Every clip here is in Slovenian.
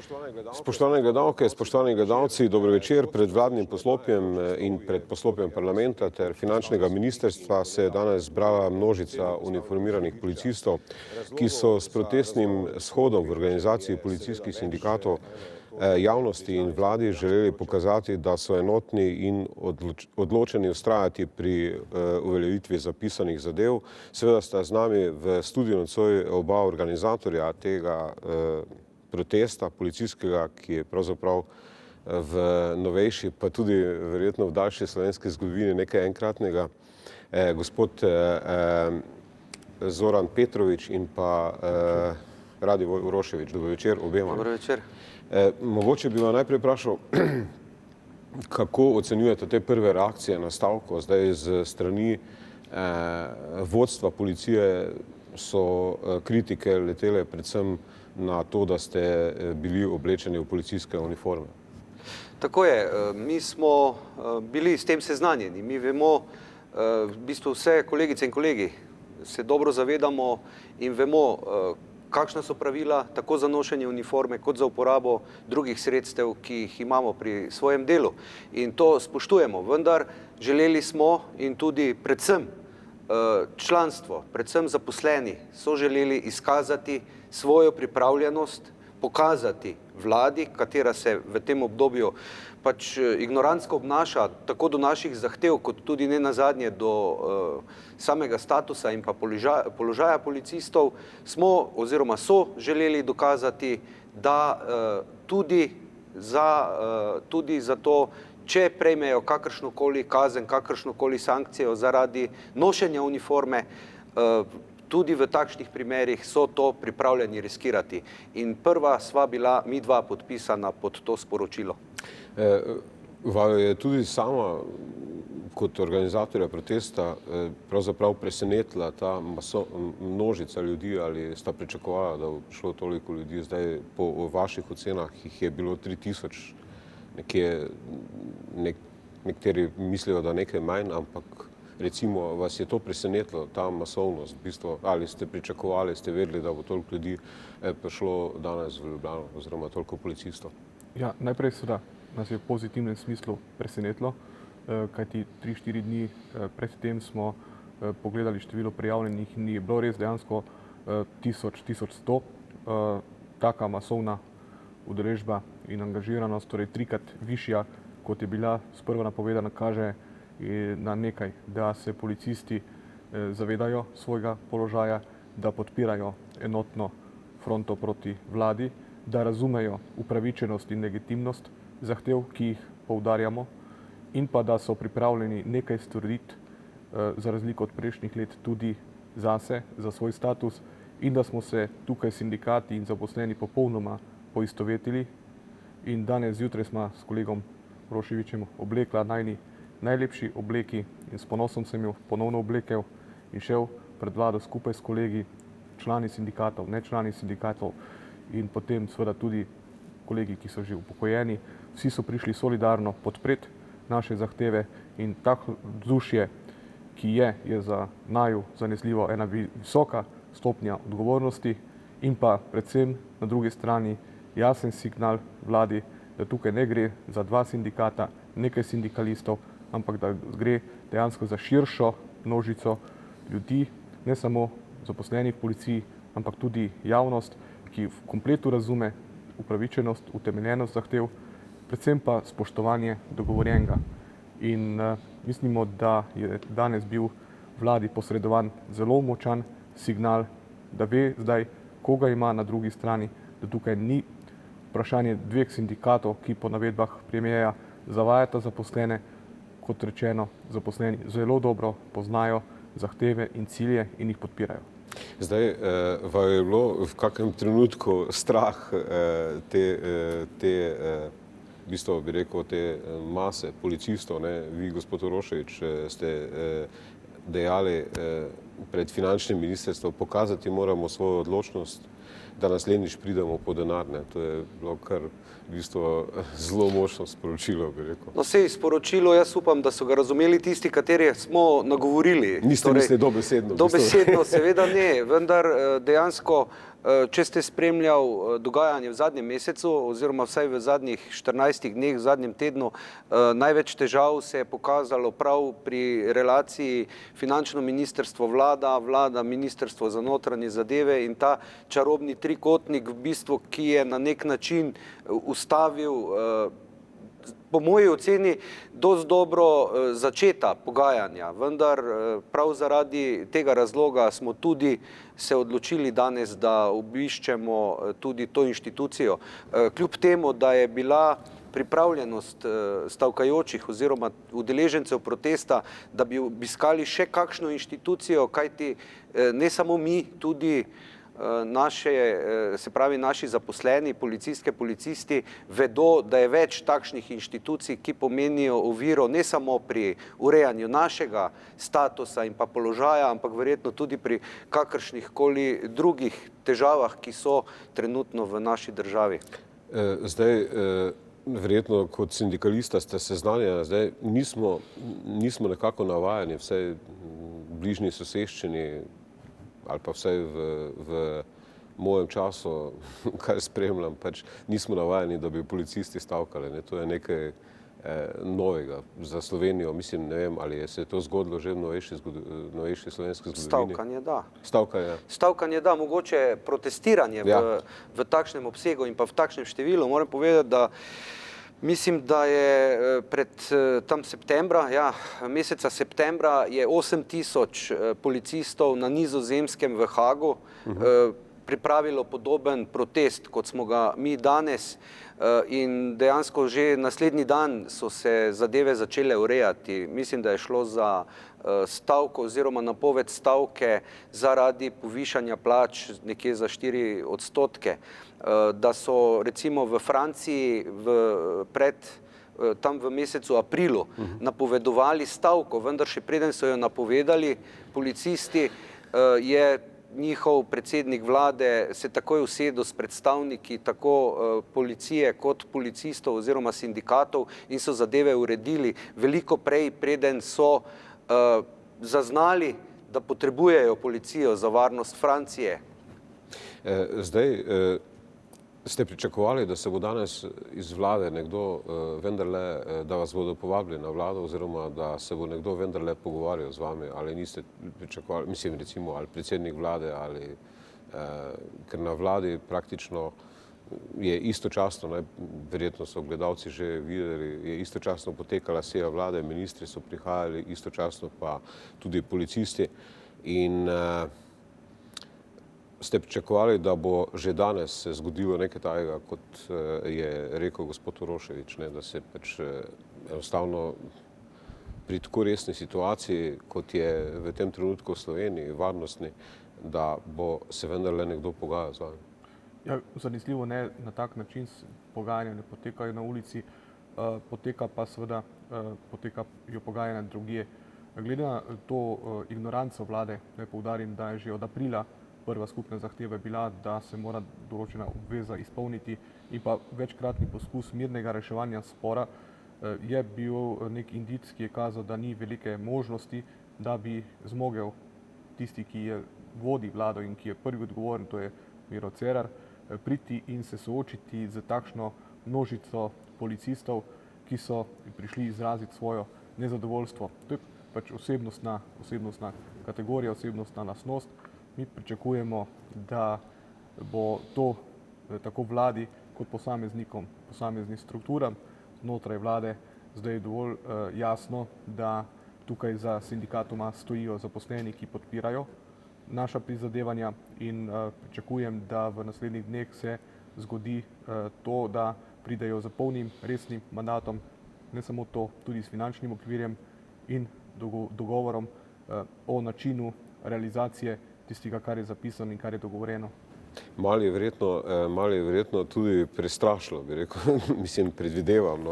Spoštovane gledalke, spoštovani gledalci, dobro večer. Pred vladnim poslopjem in pred poslopjem parlamenta ter finančnega ministrstva se je danes zbrala množica uniformiranih policistov, ki so s protestnim shodom v organizaciji policijskih sindikatov javnosti in vladi želeli pokazati, da so enotni in odločeni vztrajati pri uveljavitvi zapisanih zadev. Seveda sta z nami v studiu nocoj oba organizatorja tega protesta policijskega, ki je pravzaprav v novejši, pa tudi verjetno v daljši slovenski zgodovini nekaj enkratnega, gospod Zoran Petrovič in pa Radi Uroševič. Dobro večer obema. Dobro večer. Mogoče bi vam najprej vprašal, kako ocenjujete te prve reakcije na stavko? Zdaj z strani vodstva policije so kritike letele predvsem na to, da ste bili oblečeni v policijske uniforme. Tako je, mi smo bili s tem seznanjeni. Mi vemo, v bistvu vse kolegice in kolegi se dobro zavedamo in vemo, kakšna so pravila tako za nošenje uniforme kot za uporabo drugih sredstev, ki jih imamo pri svojem delu. In to spoštujemo, vendar želeli smo in tudi predvsem članstvo, predvsem zaposleni so želeli izkazati svojo pripravljenost, pokazati vladi, katera se v tem obdobju pač ignorantsko obnaša tako do naših zahtev, kot tudi ne nazadnje do samega statusa in pa položaja policistov, smo oziroma so želeli dokazati, da tudi za to, če prejmejo kakršnokoli kazen, kakršnokoli sankcijo zaradi nošenja uniforme, tudi v takšnih primerih so to pripravljeni riskirati. In prva sva bila mi dva podpisana pod to sporočilo. Vaju je tudi sama kot organizatorja protesta pravzaprav presenetila ta množica ljudi, ali sta pričakovala, da bo prišlo toliko ljudi? Zdaj po vaših ocenah jih je bilo 3000, nekateri mislijo, da nekaj manj, ampak recimo, vas je to presenetilo, ta masovnost, v bistvu, ali ste pričakovali, ste vedeli, da bo toliko ljudi prišlo danes v Ljubljano, oziroma toliko policistov? Ja, najprej seveda nas je v pozitivnem smislu presenetilo, kajti 3-4 dni pred tem smo pogledali število prijavljenih in je bilo res dejansko 1100. Taka masovna udeležba in angažiranost, torej 3-krat višja, kot je bila sprva napovedana, kaže na nekaj, da se policisti zavedajo svojega položaja, da podpirajo enotno fronto proti vladi, da razumejo upravičenost in legitimnost zahtev, ki jih poudarjamo, in pa da so pripravljeni nekaj storiti za razliko od prejšnjih let tudi zase, za svoj status, in da smo se tukaj sindikati in zaposleni popolnoma poistovetili. In danes zjutraj smo s kolegom Uroševičem oblekla najlepši obleki in s ponosom sem jo ponovno oblekel in šel pred vlado skupaj s kolegi, člani sindikatov, nečlani sindikatov in potem seveda tudi kolegi, ki so že upokojeni. Vsi so prišli solidarno podpreti naše zahteve in tako vzdušje, ki je za naju zanesljivo ena visoka stopnja odgovornosti in pa predvsem na drugi strani jasen signal vladi, da tukaj ne gre za dva sindikata, nekaj sindikalistov, ampak da gre dejansko za širšo množico ljudi, ne samo zaposlenih v policiji, ampak tudi javnost, ki v kompletu razume upravičenost, utemeljenost zahtev, predvsem pa spoštovanje dogovorjenega. In mislimo, da je danes bil vladi posredovan zelo močan signal, da ve zdaj, koga ima na drugi strani, da tukaj ni vprašanje dveh sindikatov, ki po navedbah premierja zavajata zaposlene. Kot rečeno, zaposleni zelo dobro poznajo zahteve in cilje in jih podpirajo. Zdaj, vam je bilo v kakem trenutku strah v bistvu bi rekel, te mase policistov, ne? Vi, gospod Uroševič, ste dejali pred finančnim ministrstvom, pokazati moramo svojo odločnost, da naslednjič pridemo po denar, ne? To je bilo kar v bistvu zelo močno sporočilo, bi rekel. No, sej sporočilo, jaz upam, da so ga razumeli tisti, kateri smo nagovorili. Niste mislili dobesedno? Dobesedno seveda ne, vendar dejansko če ste spremljal dogajanje v zadnjem mesecu oziroma vsaj v zadnjih 14 dneh, v zadnjem tednu, največ težav se je pokazalo prav pri relaciji finančno ministrstvo vlada, vlada ministrstvo za notranje zadeve in ta čarobni trikotnik v bistvu, ki je na nek način ustavil po moji oceni dosti dobro začeta pogajanja, vendar prav zaradi tega razloga smo tudi se odločili danes, da obiščemo tudi to inštitucijo. Kljub temu, da je bila pripravljenost stavkajočih oziroma udeležencev protesta, da bi obiskali še kakšno inštitucijo, kajti ne samo mi, tudi naši zaposleni, policistke, policisti vedo, da je več takšnih inštitucij, ki pomenijo oviro ne samo pri urejanju našega statusa in pa položaja, ampak verjetno tudi pri kakršnih koli drugih težavah, ki so trenutno v naši državi. Zdaj, verjetno kot sindikalista ste seznanjeni, zdaj nismo nekako navajeni, vsaj v bližnji soseščini, ali pa vsaj v mojem času, kar spremljam, pač nismo navajeni, da bi policisti stavkali. To je nekaj novega za Slovenijo. Mislim, ne vem, ali se je to zgodilo že v novejši slovenski zgodovini. Stavkanje, da. Stavkanje, da, mogoče protestiranje v takšnem obsegu in pa v takšnem številu. Moram povedati, da mislim, da je pred tam meseca septembra je 8.000 policistov na Nizozemskem v Hagu pripravilo podoben protest, kot smo ga mi danes, in dejansko že naslednji dan so se zadeve začele urejati. Mislim, da je šlo za stavko oziroma napoved stavke zaradi povišanja plač nekje za 4%. Da so recimo v Franciji tam v mesecu aprilu napovedovali stavko, vendar še preden so jo napovedali policisti, je njihov predsednik vlade se takoj usedel s predstavniki tako policije kot policistov oziroma sindikatov in so zadeve uredili veliko prej, preden so zaznali, da potrebujejo policijo za varnost Francije. Zdaj, ste pričakovali, da se bo danes iz vlade nekdo vendarle, da vas bodo povabili na vlado oziroma da se bo nekdo vendarle pogovarjal z vami, ali niste pričakovali, mislim recimo, ali predsednik vlade, ali ker na vladi praktično je istočasno, verjetno so gledalci že videli, je istočasno potekala seja vlade, ministri so prihajali, istočasno pa tudi policisti in ste pričakovali, da bo že danes se zgodilo nekaj takega, kot je rekel gospod Uroševič, da se pač enostavno pri tako resni situaciji, kot je v tem trenutku v Sloveniji, varnostni, da bo se vendarle nekdo pogajal z vami? Ja, zanesljivo ne na tak način pogajanja ne potekajo na ulici, potekajo pogajanja drugje. Glede na to ignoranco vlade, naj poudarim, da je že od aprila prva skupna zahteva bila, da se mora določena obveza izpolniti in pa večkratni poskus mirnega reševanja spora je bil nek indic, ki je kazal, da ni velike možnosti, da bi zmogel tisti, ki je vodi vlado in ki je prvi odgovoren, to je Miro Cerar, priti in se soočiti z takšno množico policistov, ki so prišli izraziti svojo nezadovoljstvo. To je pač osebnostna kategorija, osebnostna lastnost. Mi pričakujemo, da bo to tako vladi kot posameznikom, posameznim strukturam znotraj vlade zdaj dovolj jasno, da tukaj za sindikatoma stojijo zaposleni, ki podpirajo naša prizadevanja in pričakujem, da v naslednjih dneh se zgodi to, da pridejo z polnim resnim mandatom, ne samo to, tudi s finančnim okvirjem in dogovorom o načinu realizacije tistega, kar je zapisano in kar je dogovorjeno. Malo je verjetno tudi prestrašilo, bi rekel, mislim, predvidevam,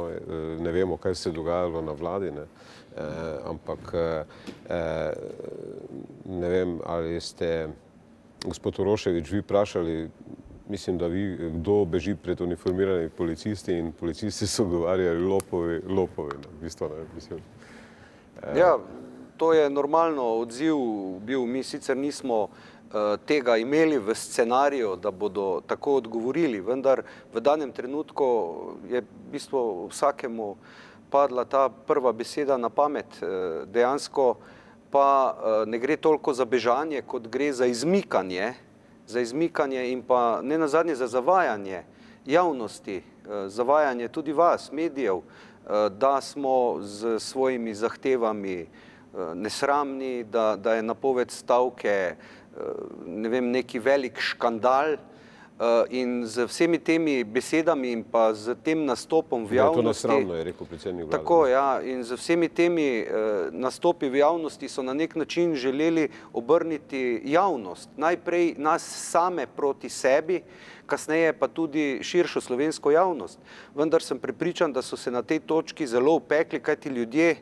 ne vemo, kaj se je dogajalo na vladi, ampak ne vem, ali ste, gospod Uroševič, vi vprašali, mislim, da kdo beži pred uniformiranimi policisti in policisti so govarjali lopovi, v bistvu, mislim. Ja, to je normalno odziv bil, mi sicer nismo tega imeli v scenariju, da bodo tako odgovorili, vendar v danem trenutku je v bistvu vsakemu padla ta prva beseda na pamet. Dejansko pa ne gre toliko za bežanje, kot gre za izmikanje in pa ne nazadnje za zavajanje javnosti, zavajanje tudi vas, medijev, da smo z svojimi zahtevami nesramni, da je napoved stavke ne vem, neki velik škandal, in z vsemi temi besedami in pa z tem nastopom v javnosti. To nesramno, je rekel predsednik vlade. Tako, ja, in z vsemi temi nastopi v javnosti so na nek način želeli obrniti javnost. Najprej nas same proti sebi, kasneje pa tudi širšo slovensko javnost. Vendar sem prepričan, da so se na tej točki zelo upekli, kajti ljudje,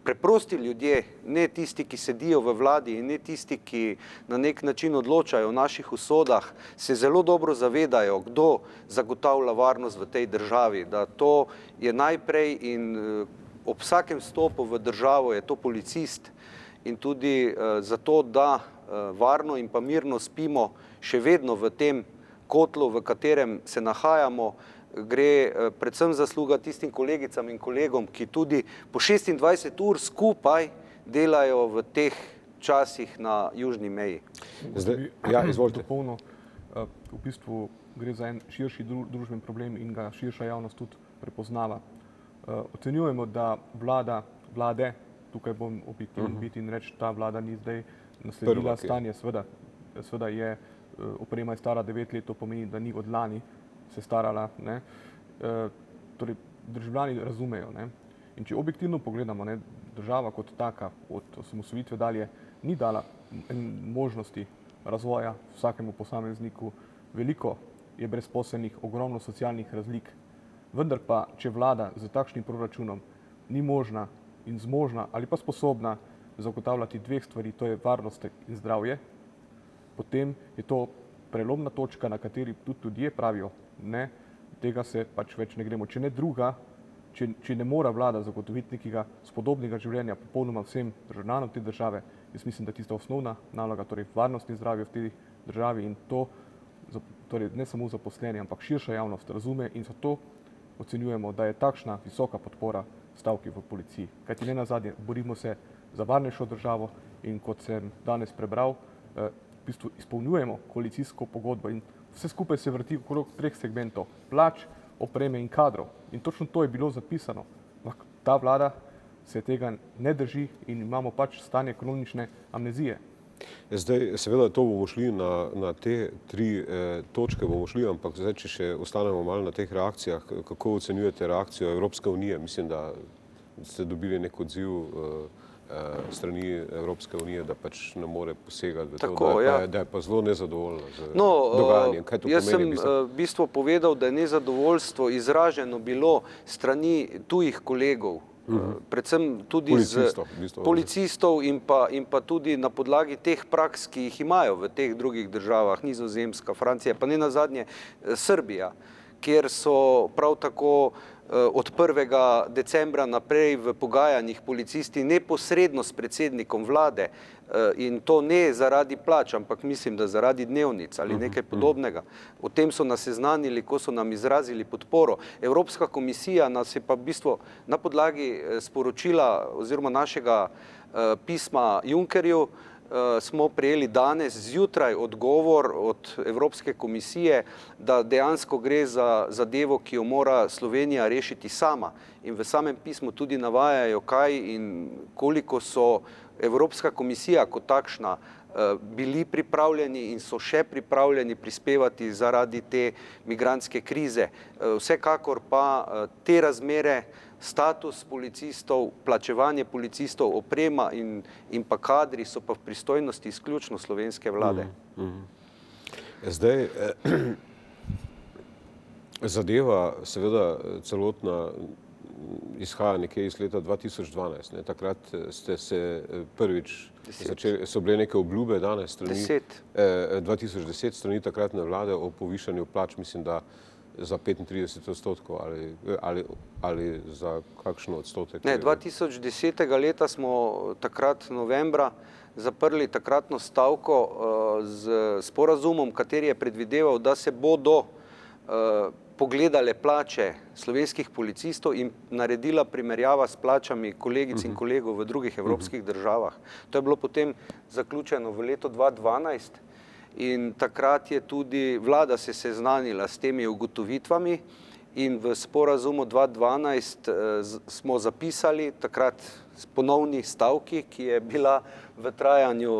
preprosti ljudje, ne tisti, ki sedijo v vladi in ne tisti, ki na nek način odločajo o naših usodah, se zelo dobro zavedajo, kdo zagotavlja varnost v tej državi, da to je najprej in ob vsakem stopu v državo je to policist in tudi zato, da varno in pa mirno spimo še vedno v tem kotlu, v katerem se nahajamo, gre predvsem zasluga tistim kolegicam in kolegom, ki tudi po 26 ur skupaj delajo v teh časih na južni meji. Zdaj, ja, izvolite. V bistvu gre za en širši družben problem in ga širša javnost tudi prepoznava. Ocenjujemo, da vlade, tukaj bom objektiven biti in reči, ta vlada ni zdaj nasledila stanje, seveda je, oprema je stara 9 let, to pomeni, da ni od lani se starala, ne. Torej, državljani razumejo, ne. In če objektivno pogledamo, ne, država kot taka od osamosvojitve dalje ni dala možnosti razvoja vsakemu posamezniku, veliko je brezposelnih, ogromno socialnih razlik, vendar pa, če vlada z takšnim proračunom ni možna in zmožna ali pa sposobna zagotavljati dveh stvari, to je varnost in zdravje, potem je to prelomna točka, na kateri tudi ljudje pravijo, ne, tega se pač več ne gremo. Če ne druga, če ne mora vlada zagotoviti nekega spodobnega življenja popolnoma vsem državljanom te države, jaz mislim, da je tista osnovna naloga, torej varnost in zdravje v tej državi in to, torej ne samo zaposleni, ampak širša javnost razume in zato ocenjujemo, da je takšna visoka podpora stavki v policiji. Kajti ne nazadnje, borimo se za varnejšo državo in kot sem danes prebral, v bistvu izpolnjujemo koalicijsko pogodbo in vse skupaj se vrti okrog 3 segmentov, plač, opreme in kadrov. In točno to je bilo zapisano. Ta vlada se tega ne drži in imamo pač stanje kronične amnezije. Zdaj, seveda to bomo šli na te 3 točke, bomo šli, ampak zdaj, če še ostanemo malo na teh reakcijah, kako ocenjujete reakcijo Evropske unije? Mislim, da ste dobili nek odziv strani Evropske unije, da pač ne more posegati v to, da je pa zelo nezadovoljno z dogajanjem. Kaj to pomeni? Jaz sem v bistvu povedal, da je nezadovoljstvo izraženo bilo strani tujih kolegov, predvsem tudi policistov in pa tudi na podlagi teh praks, ki jih imajo v teh drugih državah, Nizozemska, Francija, pa ne nazadnje Srbija, kjer so prav tako od 1. decembra naprej v pogajanjih policisti neposredno s predsednikom vlade in to ne zaradi plač, ampak mislim, da zaradi dnevnic ali nekaj podobnega. O tem so nas seznanili, ko so nam izrazili podporo. Evropska komisija nas je pa v bistvu na podlagi sporočila oziroma našega pisma Junckerju smo prejeli danes zjutraj odgovor od Evropske komisije, da dejansko gre za zadevo, ki jo mora Slovenija rešiti sama. In v samem pismu tudi navajajo, kaj in koliko so Evropska komisija kot takšna bili pripravljeni in so še pripravljeni prispevati zaradi te migrantske krize. Vsekakor pa te razmere, status policistov, plačevanje policistov, oprema in pa kadri so pa v pristojnosti izključno slovenske vlade. Zdaj, zadeva seveda celotna izhaja nekje iz leta 2012. Takrat ste se prvič začeli, so bile neke obljube danes strani 2010 strani takratne vlade o povišanju plač, mislim, da za 35% ali za kakšen odstotek? Ne, 2010. leta smo takrat novembra zaprli takratno stavko z sporazumom, kateri je predvideval, da se bodo pogledale plače slovenskih policistov in naredila primerjava s plačami kolegic in kolegov v drugih evropskih državah. To je bilo potem zaključeno v letu 2012 in takrat je tudi vlada se seznanila s temi ugotovitvami in v sporazumu 2012 smo zapisali takrat ponovni stavki, ki je bila v trajanju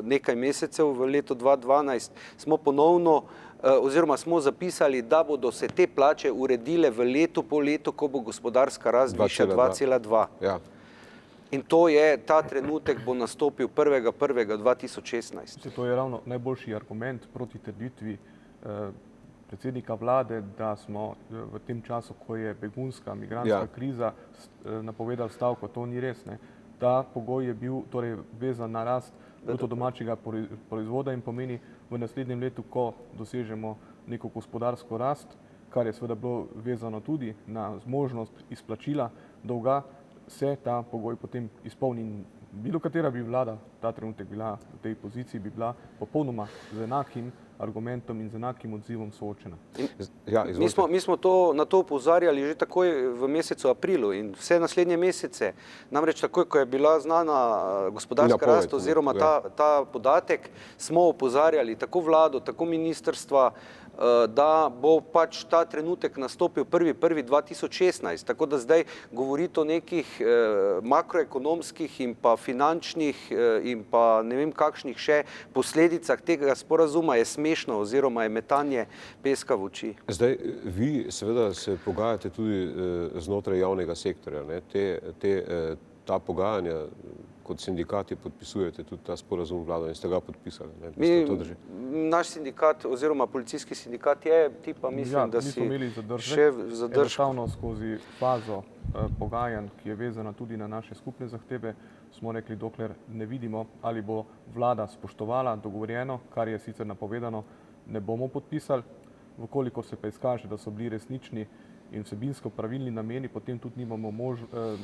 nekaj mesecev v letu 2012, smo ponovno oziroma smo zapisali, da bodo se te plače uredile v letu po letu, ko bo gospodarska rast višja 2,2. Ja. In to je, ta trenutek bo nastopil 1.1.2016. To je ravno najboljši argument proti trditvi predsednika vlade, da smo v tem času, ko je begunska, migrantska kriza, napovedali stavko. To ni res. Ne. Ta pogoj je bil torej vezan na rast bruto domačega proizvoda in pomeni v naslednjem letu, ko dosežemo neko gospodarsko rast, kar je seveda bilo vezano tudi na zmožnost izplačila dolga, se ta pogoj potem izpolni. Bilo katera bi vlada ta trenutek bila v tej poziciji, bi bila popolnoma z enakim argumentom in z enakim odzivom soočena. Mi smo na to opozarjali že takoj v mesecu aprilu in vse naslednje mesece. Namreč takoj, ko je bila znana gospodarska rast oziroma ta podatek, smo opozarjali tako vlado, tako ministrstva, da bo pač ta trenutek nastopil 1.1.2016. Tako da zdaj govoriti o nekih makroekonomskih in pa finančnih in pa ne vem kakšnih še posledicah tega sporazuma je smešno oziroma je metanje peska v oči. Zdaj, vi seveda se pogajate tudi znotraj javnega sektorja. Ta pogajanja kot sindikati podpisujete tudi ta sporazum vlado in ste ga podpisali. Naš sindikat oziroma policijski sindikat je tipa, mislim, da si še zadržek. Enostavno skozi fazo pogajanj, ki je vezana tudi na naše skupne zahteve, smo rekli, dokler ne vidimo, ali bo vlada spoštovala dogovorjeno, kar je sicer napovedano, ne bomo podpisali. Vkolikor se pa izkaže, da so bili resnični in vsebinsko pravilni nameni, potem tudi nimamo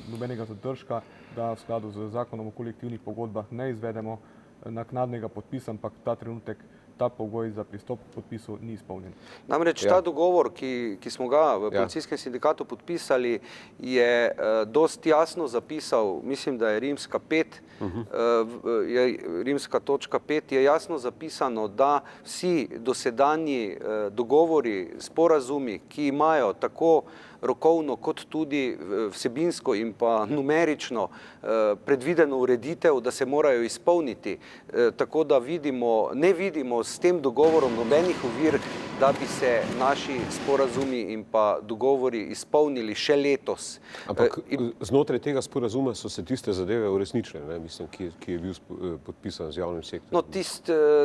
nobenega zadržka, da v skladu z zakonom o kolektivnih pogodbah ne izvedemo naknadnega podpisa, ampak ta trenutek ta pogoj za pristop k podpisu ni izpolnjen. Namreč ta dogovor, ki smo ga v policijskem sindikatu podpisali, je dosti jasno zapisal, mislim, da je rimska 5, rimska točka 5 je jasno zapisano, da vsi dosedanji dogovori, sporazumi, ki imajo tako rokovno kot tudi vsebinsko in pa numerično predvideno ureditev, da se morajo izpolniti. Tako da ne vidimo s tem dogovorom nobenih ovir, da bi se naši sporazumi in pa dogovori izpolnili še letos. Ampak znotraj tega sporazuma so se tiste zadeve uresničile, mislim, ki je bil podpisan z javnim sektorjem. No,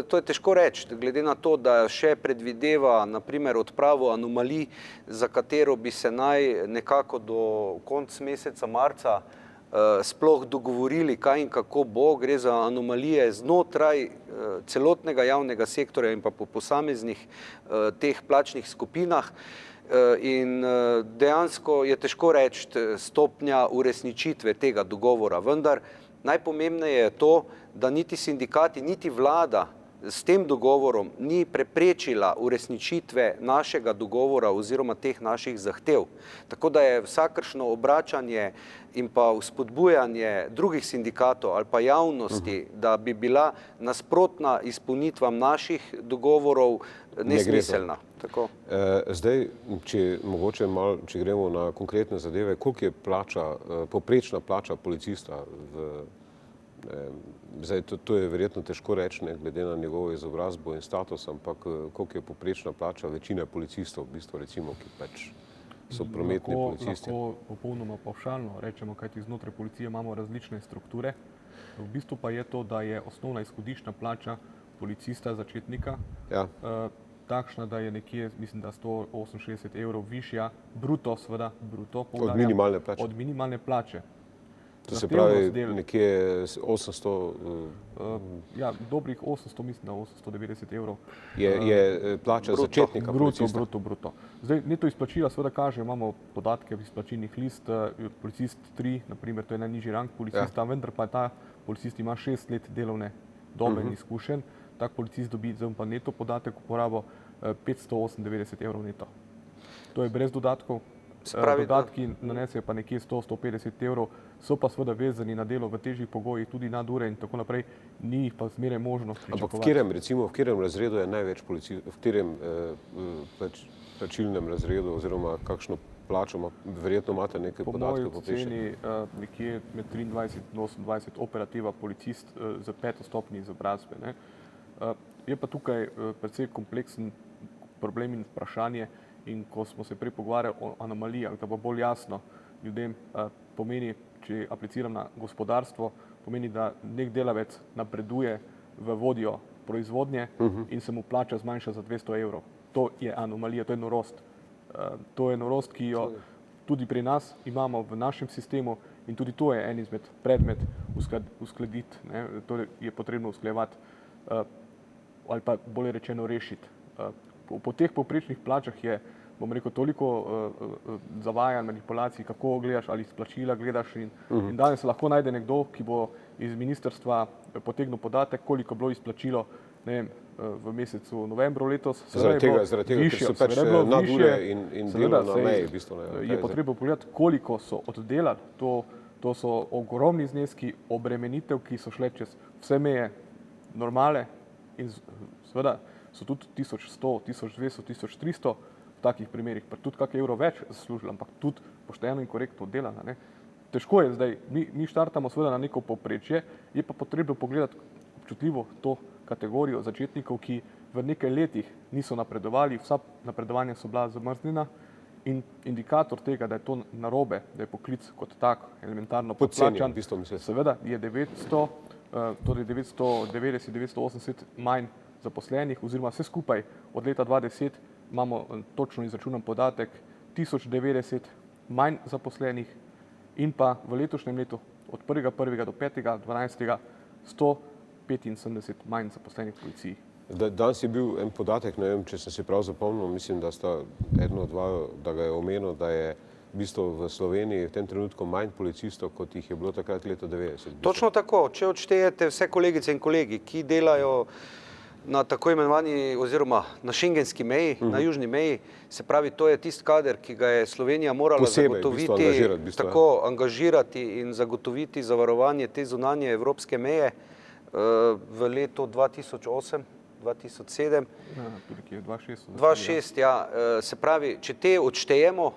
to je težko reči, glede na to, da še predvideva naprimer odpravo anomalij, za katero bi se naj nekako do konca meseca marca sploh dogovorili, kaj in kako bo. Gre za anomalije znotraj celotnega javnega sektorja in pa po posameznih teh plačnih skupinah. In dejansko je težko reči stopnja uresničitve tega dogovora, vendar najpomembneje je to, da niti sindikati, niti vlada s tem dogovorom ni preprečila uresničitve našega dogovora oziroma teh naših zahtev. Tako da je vsakršno obračanje in pa vzpodbujanje drugih sindikatov ali pa javnosti, da bi bila nasprotna izpolnitvam naših dogovorov nesmiselna. Zdaj, če gremo na konkretne zadeve, koliko je povprečna plača policista Zdaj, to je verjetno težko reči, glede na njegovo izobrazbo in status, ampak koliko je povprečna plača večine policistov, v bistvu recimo, ki pač so prometni policisti? Lahko popolnoma pavšalno rečemo, kajti znotraj policije imamo različne strukture. V bistvu pa je to, da je osnovna izhodiščna plača policista začetnika takšna, da je nekje, mislim, da 168 € višja, bruto, seveda, bruto, od minimalne plače. Od minimalne plače. To se pravi nekje 800... Ja, dobrih 800, mislim, da 890 evrov. Je plača začetnika policista? Bruto. Zdaj, neto izplačila seveda kaže, imamo podatke v izplačilnih list, policist 3, naprimer, to je najnižji rang policista, vendar pa ta policist ima 6 let delovne dobe in izkušenj. Tak policist dobi, zdaj pa neto podatek uporabo 598 evrov neto. To je brez dodatkov. Dodatki nanesejo pa nekje 100-150 evrov, so pa seveda vezani na delo v težjih pogojih, tudi nadure in tako naprej, ni jih pa zmeraj možno pričakovati. Ampak v katerem razredu je največ policistov, v katerem plačilnem razredu oziroma kakšno plačo, verjetno imate nekaj podatkov poprečne? Po moji oceni nekje med 23 in 28 operativa policist z 5. stopnji izobrazbe. Je pa tukaj precej kompleksen problem in vprašanje, in ko smo se prej pogovarjali o anomalijah, da bo bolj jasno ljudem, pomeni, če apliciram na gospodarstvo, pomeni, da nek delavec napreduje v vodjo proizvodnje in se mu plača zmanjša za 200 evrov. To je anomalija, to je norost. To je norost, ki jo tudi pri nas imamo v našem sistemu in tudi to je en izmed predmet uskladiti, to je potrebno usklajevati ali pa bolje rečeno rešiti. Po teh povprečnih plačah je, bom rekel, toliko zavajanj, manipulacij, kako gledaš, ali izplačila gledaš in danes se lahko najde nekdo, ki bo iz ministrstva potegnil podatek, koliko bilo izplačilo, ne vem, v mesecu novembru letos. Zaradi tega, ker so pač nadure in delo na meji, v bistvu. Je potrebno pogledati, koliko so oddelali, to so ogromni zneski obremenitev, ki so šle čez vse meje normale in seveda so tudi 1100, 1200, 1300 v takih primerih, pa tudi kak evro več zaslužili, ampak tudi pošteno in korektno oddelana. Težko je zdaj, mi štartamo seveda na neko povprečje, je pa potrebno pogledati občutljivo to kategorijo začetnikov, ki v nekaj letih niso napredovali, vsa napredovanja so bila zamrznjena in indikator tega, da je to narobe, da je poklic kot tak elementarno podplačan, seveda je 900, torej 990, 980 manj zaposlenih, oziroma vse skupaj od leta 2010 imamo točno izračunan podatek 1090 manj zaposlenih in pa v letošnjem letu od 1.1. do 5.12. 175 manj zaposlenih v policiji. Danes je bil en podatek, ne vem, če sem si prav zapomnil, mislim, da sta eno od dva, da ga je omenil, da je v bistvu v Sloveniji v tem trenutku manj policistov, kot jih je bilo takrat leta 90. Točno tako, če odštejete vse kolegice in kolegi, ki delajo na tako imenovani oziroma na šengenski meji, na južni meji, se pravi, to je tisti kader, ki ga je Slovenija morala zagotoviti, tako angažirati in zagotoviti zavarovanje te zunanje evropske meje v letu 2008, 2007. 2006, ja. Se pravi, če te odštejemo,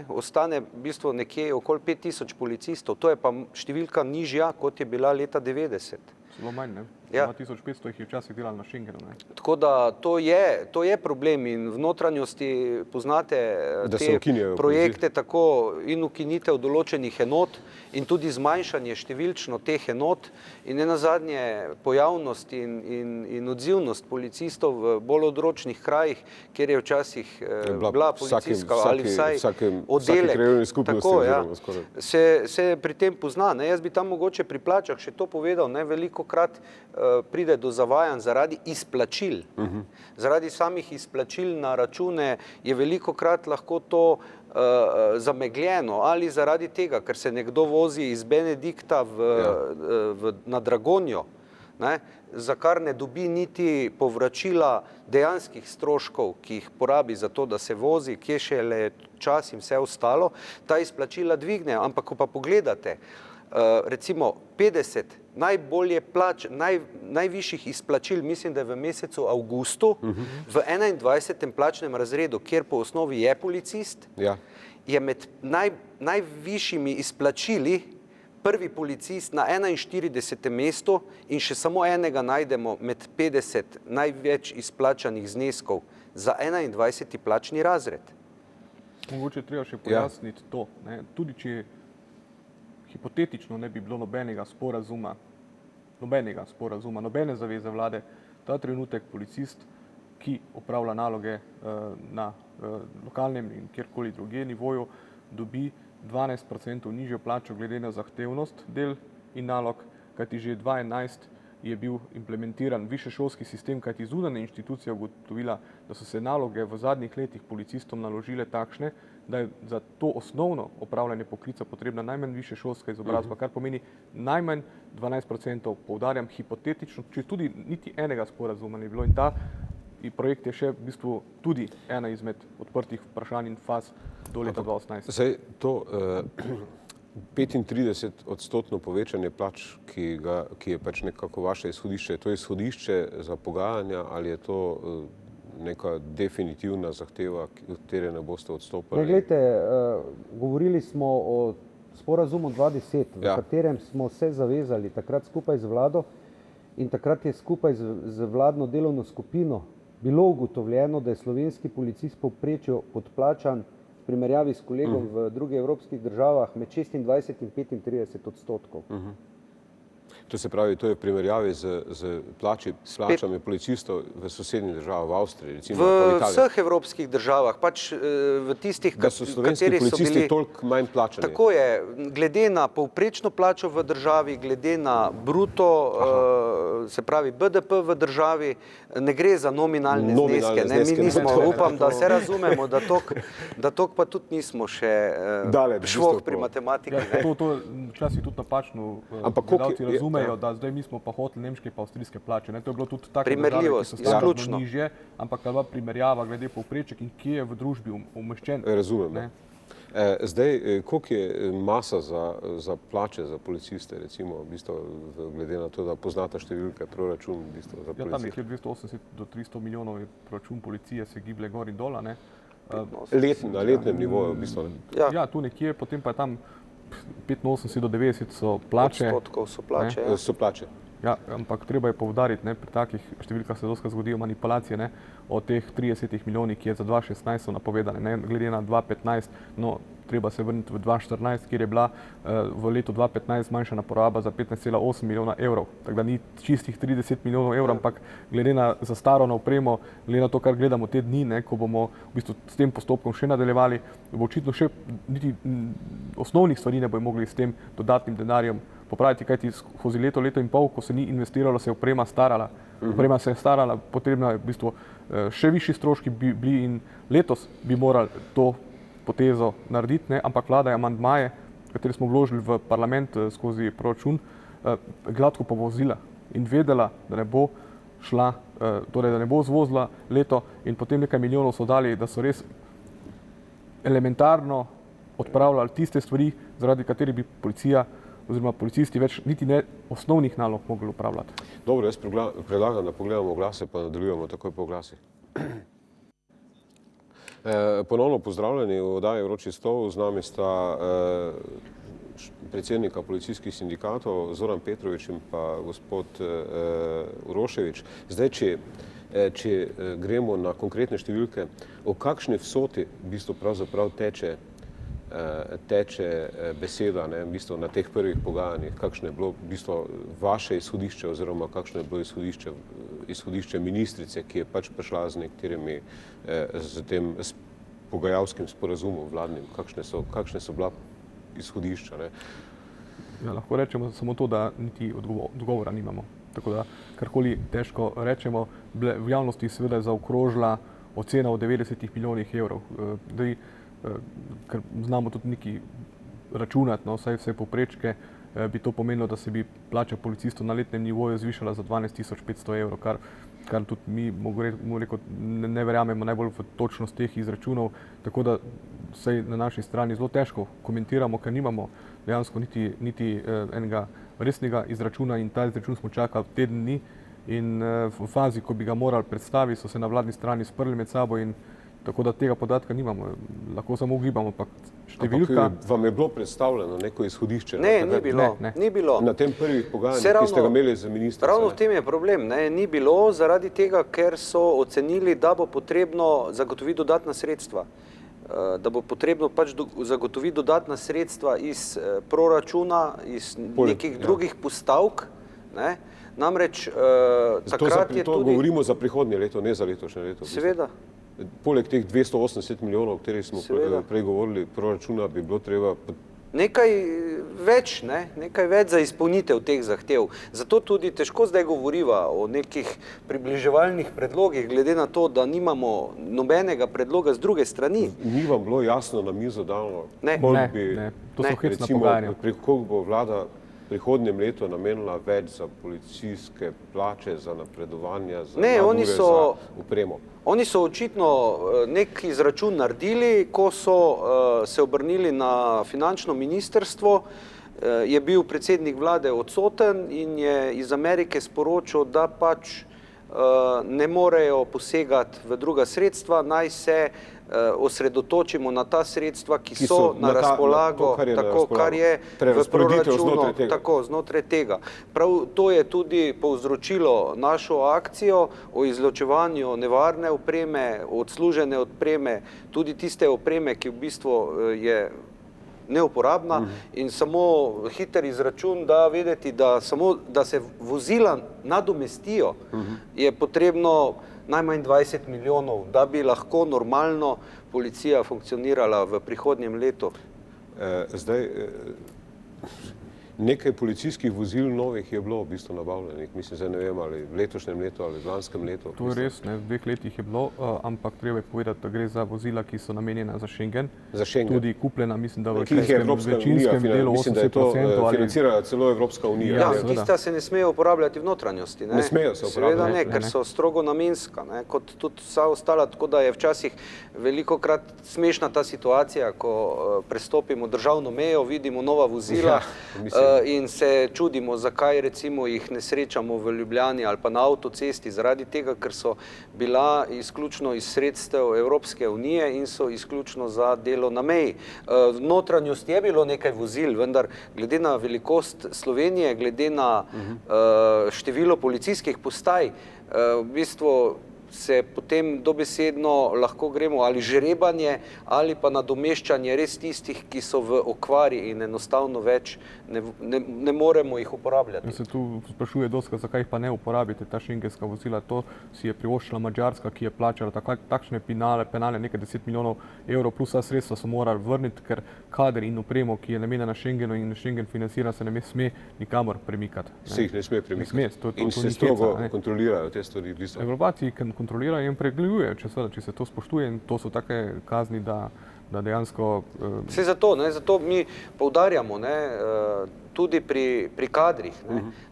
ostane v bistvu nekje okoli 5000 policistov, to je pa številka nižja, kot je bila leta 90. Zelo manj, ne? 2500 jih je včasih delalo na Schengenu. Tako da to je problem in v notranjosti poznate te projekte tako in ukinitev določenih enot in tudi zmanjšanje številčno teh enot in nenazadnje pojavnost in odzivnost policistov v bolj odročnih krajih, kjer je včasih bila policijska ali vsaj oddelek. Tako, ja. Se pri tem pozna. Jaz bi tam mogoče pri plačah še to povedal, velikokrat pride do zavajanj zaradi izplačil. Zaradi samih izplačil na račune je velikokrat lahko to zamegljeno ali zaradi tega, ker se nekdo vozi iz Benedikta na Dragonjo, za kar ne dobi niti povračila dejanskih stroškov, ki jih porabi za to, da se vozi, kje šele čas in vse ostalo, ta izplačila dvigne. Ampak ko pa pogledate, recimo 50 najbolje najvišjih izplačil, mislim, da je v mesecu avgustu, v 21. plačnem razredu, kjer po osnovi je policist, je med najvišjimi izplačili prvi policist na 41. mestu in še samo enega najdemo med 50 največ izplačanih zneskov za 21. plačni razred. Mogoče treba še pojasniti to. Tudi če hipotetično ne bi bilo nobenega sporazuma, nobene zaveze vlade, ta trenutek policist, ki opravlja naloge na lokalnem in kjerkoli drugje nivoju, dobi 12% nižjo plačo glede na zahtevnost del in nalog, kajti že 2011 je bil implementiran višješolski sistem, kajti zunanja inštitucija ugotovila, da so se naloge v zadnjih letih policistom naložile takšne, da je za to osnovno opravljanje poklica potrebna najmanj višješolska izobrazba, kar pomeni najmanj 12%, poudarjam hipotetično, če tudi niti enega sporazuma ni bilo, in ta projekt je še v bistvu tudi ena izmed odprtih vprašanj in faz do leta 2018. Zdaj, to 35% povečanje plač, ki je pač nekako vaše izhodišče, je to izhodišče za pogajanja ali je to neka definitivna zahteva, od katere ne boste odstopili? Glejte, govorili smo o sporazumu 2010, v katerem smo se zavezali takrat skupaj z vlado in takrat je skupaj z vladno delovno skupino bilo ugotovljeno, da je slovenski policist povprečju podplačan v primerjavi s kolegom v drugih evropskih državah med 26 in 35%. To se pravi, to je v primerjavi z plačami policistov v sosednjih državah, v Avstriji, recimo v vseh evropskih državah, pač v tistih, da so slovenski policisti toliko manj plačani. Tako je, glede na povprečno plačo v državi, glede na bruto, se pravi BDP v državi, ne gre za nominalne zneske. Mi nismo, upam, da se razumemo, da tok pa tudi nismo še švoh pri matematiki. To včasih tudi napačno gledalci razumejo, da zdaj mi smo pa hoteli nemške pa avstrijske plače. To je bilo tudi take države, ki so standardno nižje, ampak ta primerjava glede povpreček in kje je v družbi umeščen. Razumem. Zdaj, koliko je masa za plače za policiste, recimo, glede na to, da poznate številke, proračun za policiste? Ja, tam nekje 280 do 300 milijonov je proračun policije, se giblje gor in dola. Na letnem nivoju, v bistvu. Ja, tu nekje, potem pa je tam 85 do 90 so plače. Odstotkov so plače. So plače. Ja, ampak treba je poudariti, pri takih številkah se doskrat zgodijo manipulacije, o teh 30 milijonih, ki je za 2016 so napovedane, glede na 2015, no, treba se vrniti v 2014, kjer je bila v letu 2015 zmanjšana poraba za 15,8 milijona evrov. Tako da ni čistih 30 milijonov evrov, ampak glede na zastarano opremo, glede na to, kar gledamo te dni, ko bomo v bistvu s tem postopkom še nadaljevali, bo očitno še niti osnovnih stvari ne bojo mogli s tem dodatnim denarjem popraviti, kajti skozi leto in pol, ko se ni investiralo, se je oprema starala. Oprema se je starala, potrebno je v bistvu še višji stroški bili in letos bi morali to potezo narediti, ampak vlada je amandmaje, kateri smo vložili v parlament skozi proračun, gladko povozila in vedela, da ne bo šla, torej da ne bo zvozila leto in potem nekaj milijonov so dali, da so res elementarno odpravljali tiste stvari, zaradi katerih bi policija oziroma policisti več niti ne osnovnih nalog mogli upravljati. Dobro, jaz predlagam, da pogledamo oglase, pa nadaljujemo takoj po oglasih. Ponovno pozdravljeni v oddaji Vroči stol, z nami sta predsednika policijskih sindikatov Zoran Petrovič in pa gospod Uroševič. Zdaj, če gremo na konkretne številke, o kakšni vsoti v bistvu pravzaprav teče beseda v bistvu na teh prvih pogajanjih, kakšno je bilo v bistvu vaše izhodišče oziroma kakšno je bilo izhodišče ministrice, ki je pač prišla z nekaterimi z tem pogajalskim sporazumom vladnim, kakšne so bila izhodišča? Ja, lahko rečemo samo to, da niti odgovora nimamo. Tako da karkoli težko rečemo, v javnosti seveda je zaokrožila ocena o 90 milijonih evrov. Ker znamo tudi neki računati, vsaj vse povprečke, bi to pomenilo, da se bi plača policistov na letnem nivoju zvišala za 12.500 evrov, kar tudi mi ne verjamemo najbolj v točnost teh izračunov, tako da vsaj na naši strani zelo težko komentiramo, ker nimamo dejansko niti enega resnega izračuna in ta izračun smo čakali teden dni in v fazi, ko bi ga morali predstaviti, so se na vladni strani sprli med sabo in tako da tega podatka nimamo, lahko samo ugibamo, pa številka... Ampak vam je bilo predstavljeno neko izhodišče? Ne, ni bilo. Na tem prvih pogajanjih, ki ste ga imeli za ministrstvo? Ravno v tem je problem, ni bilo zaradi tega, ker so ocenili, da bo potrebno zagotoviti dodatna sredstva. Da bo potrebno pač zagotoviti dodatna sredstva iz proračuna, iz nekih drugih postavk. Namreč takrat je tudi... To govorimo za prihodnje leto, ne za letošnje leto. Seveda. poleg teh 280 milijonov, o katerih smo prej govorili, proračuna bi bilo treba nekaj več za izpolnitev teh zahtev. Zato tudi težko zdaj govoriva o nekih približevalnih predlogih, glede na to, da nimamo nobenega predloga z druge strani. Ni vam bilo jasno na mizo dano, koliko bo vlada prihodnjem letu namenila več za policijske plače, za napredovanja, za nadure, za upremo? Oni so očitno nek izračun naredili, ko so se obrnili na finančno ministrstvo, je bil predsednik vlade odsoten in je iz Amerike sporočil, da pač ne morejo posegati v druga sredstva, naj se osredotočimo na ta sredstva, ki so na razpolago, kar je v proračunu, tako znotraj tega. Prav to je tudi povzročilo našo akcijo o izločevanju nevarne opreme, odslužene opreme, tudi tiste opreme, ki v bistvu je neuporabna in samo hiter izračun, da vedeti, da samo, da se vozila nadomestijo, je potrebno najmanj 20 milijonov, da bi lahko normalno policija funkcionirala v prihodnjem letu. Zdaj, nekaj policijskih vozil novih je bilo v bistvu nabavljenih, mislim, zdaj ne vem, ali v letošnjem letu ali v lanskem letu. To je res, v 2 letih je bilo, ampak treba je povedati, da gre za vozila, ki so namenjena za Schengen. Za Schengen. Tudi kupljena, mislim, da v večinskem delu 80%. Financira celo Evropska unija. Ja, tista se ne smejo uporabljati v notranjosti. Ne smejo se uporabljati. Seveda ne, ker so strogo namenska, kot tudi vsa ostala, tako da je včasih velikokrat smešna ta situacija, ko prestopimo državno mejo, vidimo nova vozila, in se čudimo, zakaj recimo jih ne srečamo v Ljubljani ali pa na avtocesti, zaradi tega, ker so bila izključno iz sredstev Evropske unije in so izključno za delo na meji. V notranjosti je bilo nekaj vozil, vendar glede na velikost Slovenije, glede na število policijskih postaj, v bistvu se potem dobesedno lahko gremo ali žrebanje ali pa nadomeščanje res tistih, ki so v okvari in enostavno več ne moremo jih uporabljati. Se tu sprašuje doskrat, zakaj jih pa ne uporabite, ta šengenska vozila. To si je privoščila Madžarska, ki je plačala takšne penale, nekaj 10 milijonov evrov, plus vsa sredstva so morali vrniti, ker kader in opremo, ki je namenjena Schengenu in Schengen financira, se ne sme nikamor premikati. Se jih ne sme premikati. In se strogo kontrolirajo te stvari. Evropati kontrolirajo in pregledujejo, če se to spoštuje, in to so take kazni, da dejansko... Vse zato mi poudarjamo tudi pri kadrih,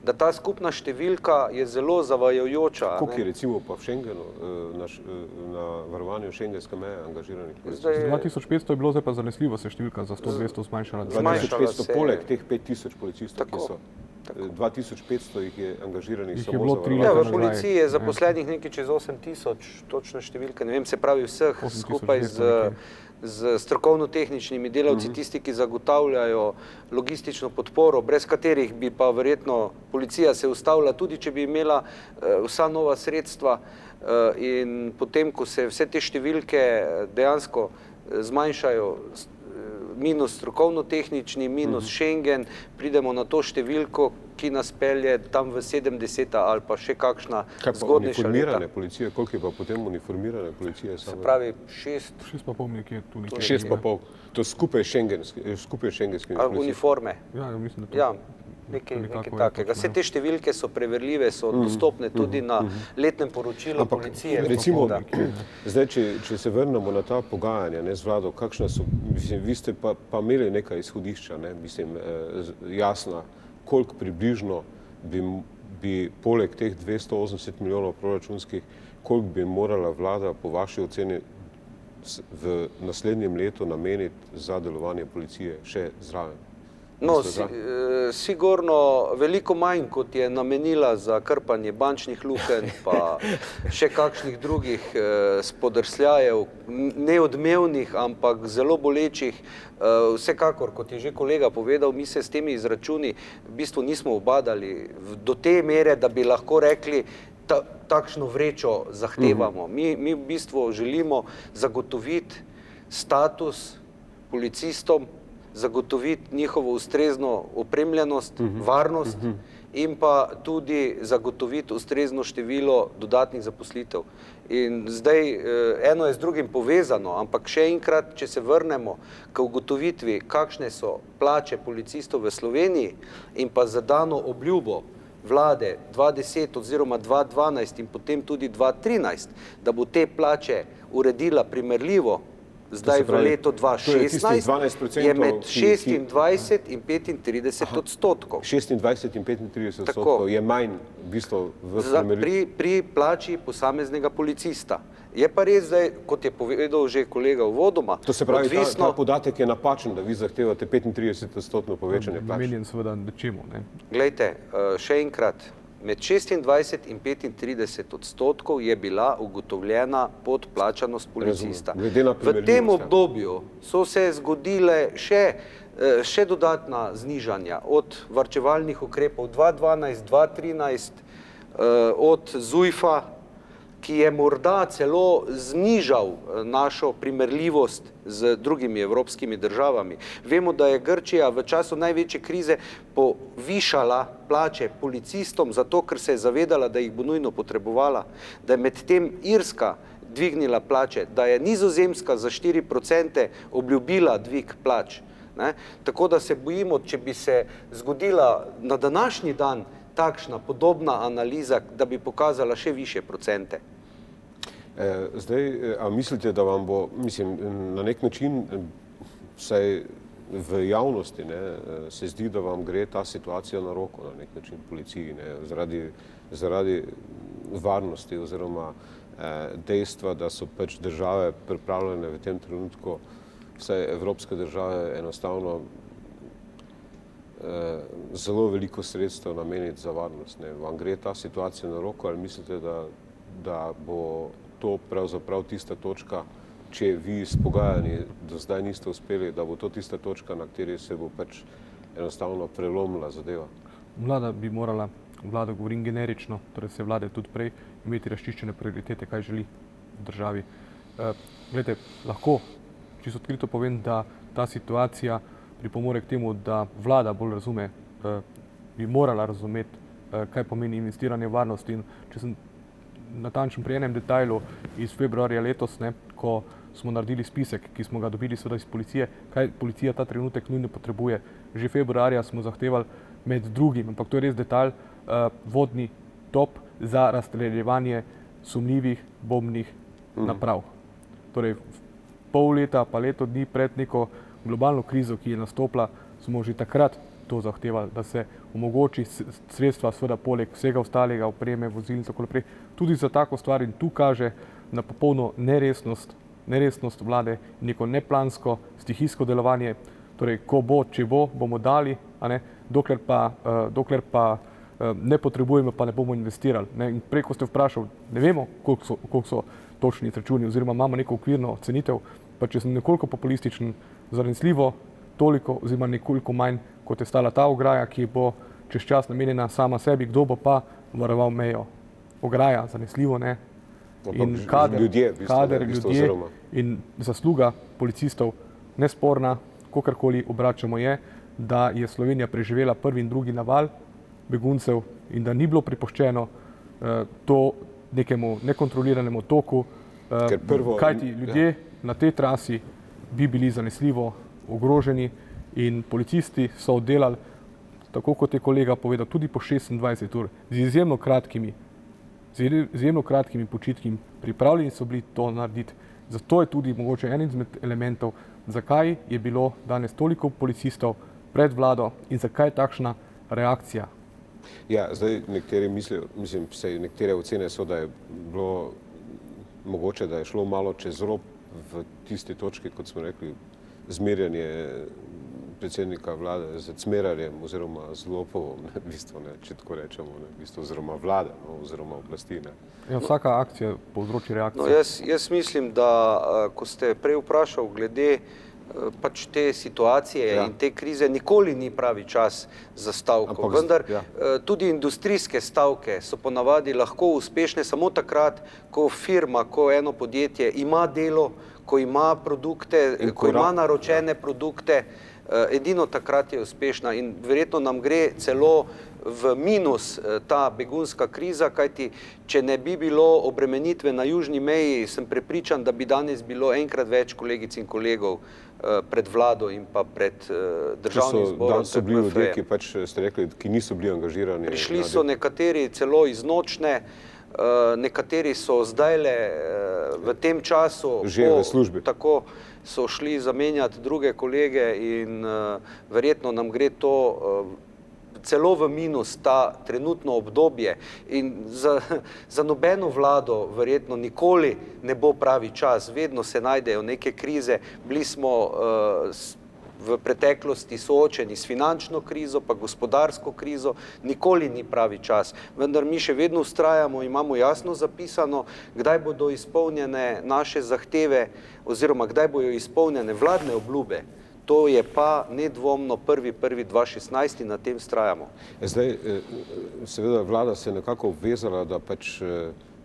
da ta skupna številka je zelo zavajajoča. Koliko je recimo pa v Schengenu na varovanju šengenske meje angažiranih policistov? 2500 je bilo, zdaj pa zanesljivo se številka za 100-200 zmanjšala. 2500 poleg teh 5000 policistov, ki so. 2500 jih je angažiranih samo za varovanje. V policiji je zaposlenih nekaj čez 8000, točne številke, ne vem, se pravi vseh skupaj z strokovno-tehničnimi delavci, tisti, ki zagotavljajo logistično podporo, brez katerih bi pa verjetno policija se ustavila, tudi če bi imela vsa nova sredstva, in potem, ko se vse te številke dejansko zmanjšajo, minus strokovno-tehnični, minus Schengen, pridemo na to številko, ki nas pelje tam v 70 ali pa še kakšna zgodnejša leta. Kaj pa uniformirane policije? Koliko je pa potem uniformirane policije? Se pravi 6,5 nekje tu nekje. 6,5. To skupaj šengenskimi policije? Uniforme. Ja, mislim, da to... Ja, nekaj takega. Vse te številke so preverljive, so dostopne tudi na letnem poročilu policije. Recimo, zdaj, če se vrnemo na ta pogajanja z vlado, kakšna so, mislim, vi ste pa imeli nekaj izhodišča, mislim, jasna, koliko približno bi poleg teh 280 milijonov proračunskih, koliko bi morala vlada po vaši oceni v naslednjem letu nameniti za delovanje policije še zraven? No, sigurno veliko manj, kot je namenila za krpanje bančnih lukenj, pa še kakšnih drugih spodrsljajev, neodmevnih, ampak zelo bolečih. Vsekakor, kot je že kolega povedal, mi se s temi izračuni v bistvu nismo ubadali do te mere, da bi lahko rekli, takšno vrečo zahtevamo. Mi v bistvu želimo zagotoviti status policistom, zagotoviti njihovo ustrezno opremljenost, varnost in pa tudi zagotoviti ustrezno število dodatnih zaposlitev. In zdaj eno je z drugim povezano, ampak še enkrat, če se vrnemo k ugotovitvi, kakšne so plače policistov v Sloveniji in pa za dano obljubo vlade 2010 oziroma 2012 in potem tudi 2013, da bo te plače uredila primerljivo zdaj v letu 2016, je med 26 in 35 odstotkov. 26 in 35 odstotkov je manj v bistvu v primerjavi. Pri plači posameznega policista. Je pa res zdaj, kot je povedal že kolega uvodoma, to se pravi, ta podatek je napačen, da vi zahtevate 35% povečanje plač. Namenjen seveda nečemu. Glejte, še enkrat, med 26 in 35 odstotkov je bila ugotovljena podplačanost policista. V tem obdobju so se zgodile še dodatna znižanja od varčevalnih ukrepov 2012, 2013, od ZUJF-a, ki je morda celo znižal našo primerljivost z drugimi evropskimi državami. Vemo, da je Grčija v času največje krize povišala plače policistom, zato ker se je zavedala, da jih bo nujno potrebovala, da je medtem Irska dvignila plače, da je Nizozemska za 4% obljubila dvig plač. Tako da se bojimo, če bi se zgodila na današnji dan takšna podobna analiza, da bi pokazala še višje procente. Zdaj, a mislite, da vam bo, mislim, na nek način, vsaj v javnosti, se zdi, da vam gre ta situacija na roko, na nek način policiji, zaradi varnosti oziroma dejstva, da so pač države pripravljene v tem trenutku, vsaj evropske države, enostavno zelo veliko sredstev nameniti za varnost. Vam gre ta situacija na roko ali mislite, da bo to pravzaprav tista točka, če vi s pogajanji do zdaj niste uspeli, da bo to tista točka, na kateri se bo pač enostavno prelomila zadeva? Vlada bi morala, vlada govorim generično, torej se vlade tudi prej, imeti razčiščene prioritete, kaj želi v državi. Glejte, lahko čisto odkrito povem, da ta situacija pripomore k temu, da vlada bolj razume, bi morala razumeti, kaj pomeni investiranje v varnost. In če sem natančen pri enem detajlu iz februarja letos, ko smo naredili spisek, ki smo ga dobili seveda iz policije, kaj policija ta trenutek nujno potrebuje. Že februarja smo zahtevali med drugim, ampak to je res detajl, vodni top za razstreljevanje sumljivih bombnih naprav. Torej, pol leta pa leto dni pred neko globalno krizo, ki je nastopila, smo že takrat to zahtevali, da se omogoči sredstva, seveda poleg vsega ostalega, opreme, vozil in tako naprej, tudi za tako stvar in tu kaže na popolno neresnost vlade, neko neplansko, stihijsko delovanje, torej ko bo, če bo, bomo dali, dokler pa ne potrebujemo, pa ne bomo investirali. In prej, ko ste vprašali, ne vemo, koliko so točni izračuni oziroma imamo neko okvirno cenitev, pa če sem nekoliko populističen, zanesljivo toliko oziroma nekoliko manj, kot je stala ta ograja, ki bo čez čas namenjena sama sebi, kdo bo pa varoval mejo. Ograja, zanesljivo ne. In kader ljudje in zasluga policistov nesporna, kakorkoli obračamo je, da je Slovenija preživela prvi in drugi naval beguncev in da ni bilo pripuščeno to nekemu nekontroliranemu toku, kajti ljudje na tej trasi bi bili zanesljivo ogroženi in policisti so oddelali, tako kot je kolega povedal, tudi po 26 ur, z izjemno kratkimi počitki, pripravljeni so bili to narediti. Zato je tudi mogoče en izmed elementov, zakaj je bilo danes toliko policistov pred vlado in zakaj takšna reakcija. Ja, zdaj nekateri mislijo, nekatere ocene so, da je bilo mogoče, da je šlo malo čez rob v tisti točki, kot smo rekli, zmerjanje predsednika vlade z cmerarjem oziroma z lopovom, če tako rečemo, oziroma vlade, oziroma oblasti. Vsaka akcija povzroči reakcijo. Jaz mislim, da ko ste prej vprašali glede pač te situacije in te krize, nikoli ni pravi čas za stavko. Vendar tudi industrijske stavke so ponavadi lahko uspešne samo takrat, ko firma, ko eno podjetje ima delo, ko ima produkte, ko ima naročene produkte, edino takrat je uspešna in verjetno nam gre celo v minus ta begunska kriza, kajti če ne bi bilo obremenitve na južni meji, sem prepričan, da bi danes bilo enkrat več kolegic in kolegov pred vlado in pa pred državnim zborom. Danes so bili ljudje, ki pač ste rekli, ki niso bili angažirani. Prišli so nekateri celo iz nočne, nekateri so zdajle v tem času že v službi. Tako so šli zamenjati druge kolege in verjetno nam gre to celo v minus ta trenutno obdobje in za nobeno vlado verjetno nikoli ne bo pravi čas, vedno se najdejo neke krize, bili smo v preteklosti soočeni s finančno krizo, pa gospodarsko krizo, nikoli ni pravi čas. Vendar mi še vedno vztrajamo, imamo jasno zapisano, kdaj bodo izpolnjene naše zahteve oziroma kdaj bodo izpolnjene vladne obljube. To je pa nedvomno 1.1.2016 in na tem vztrajamo. Zdaj, seveda, vlada se je nekako obvezala, da pač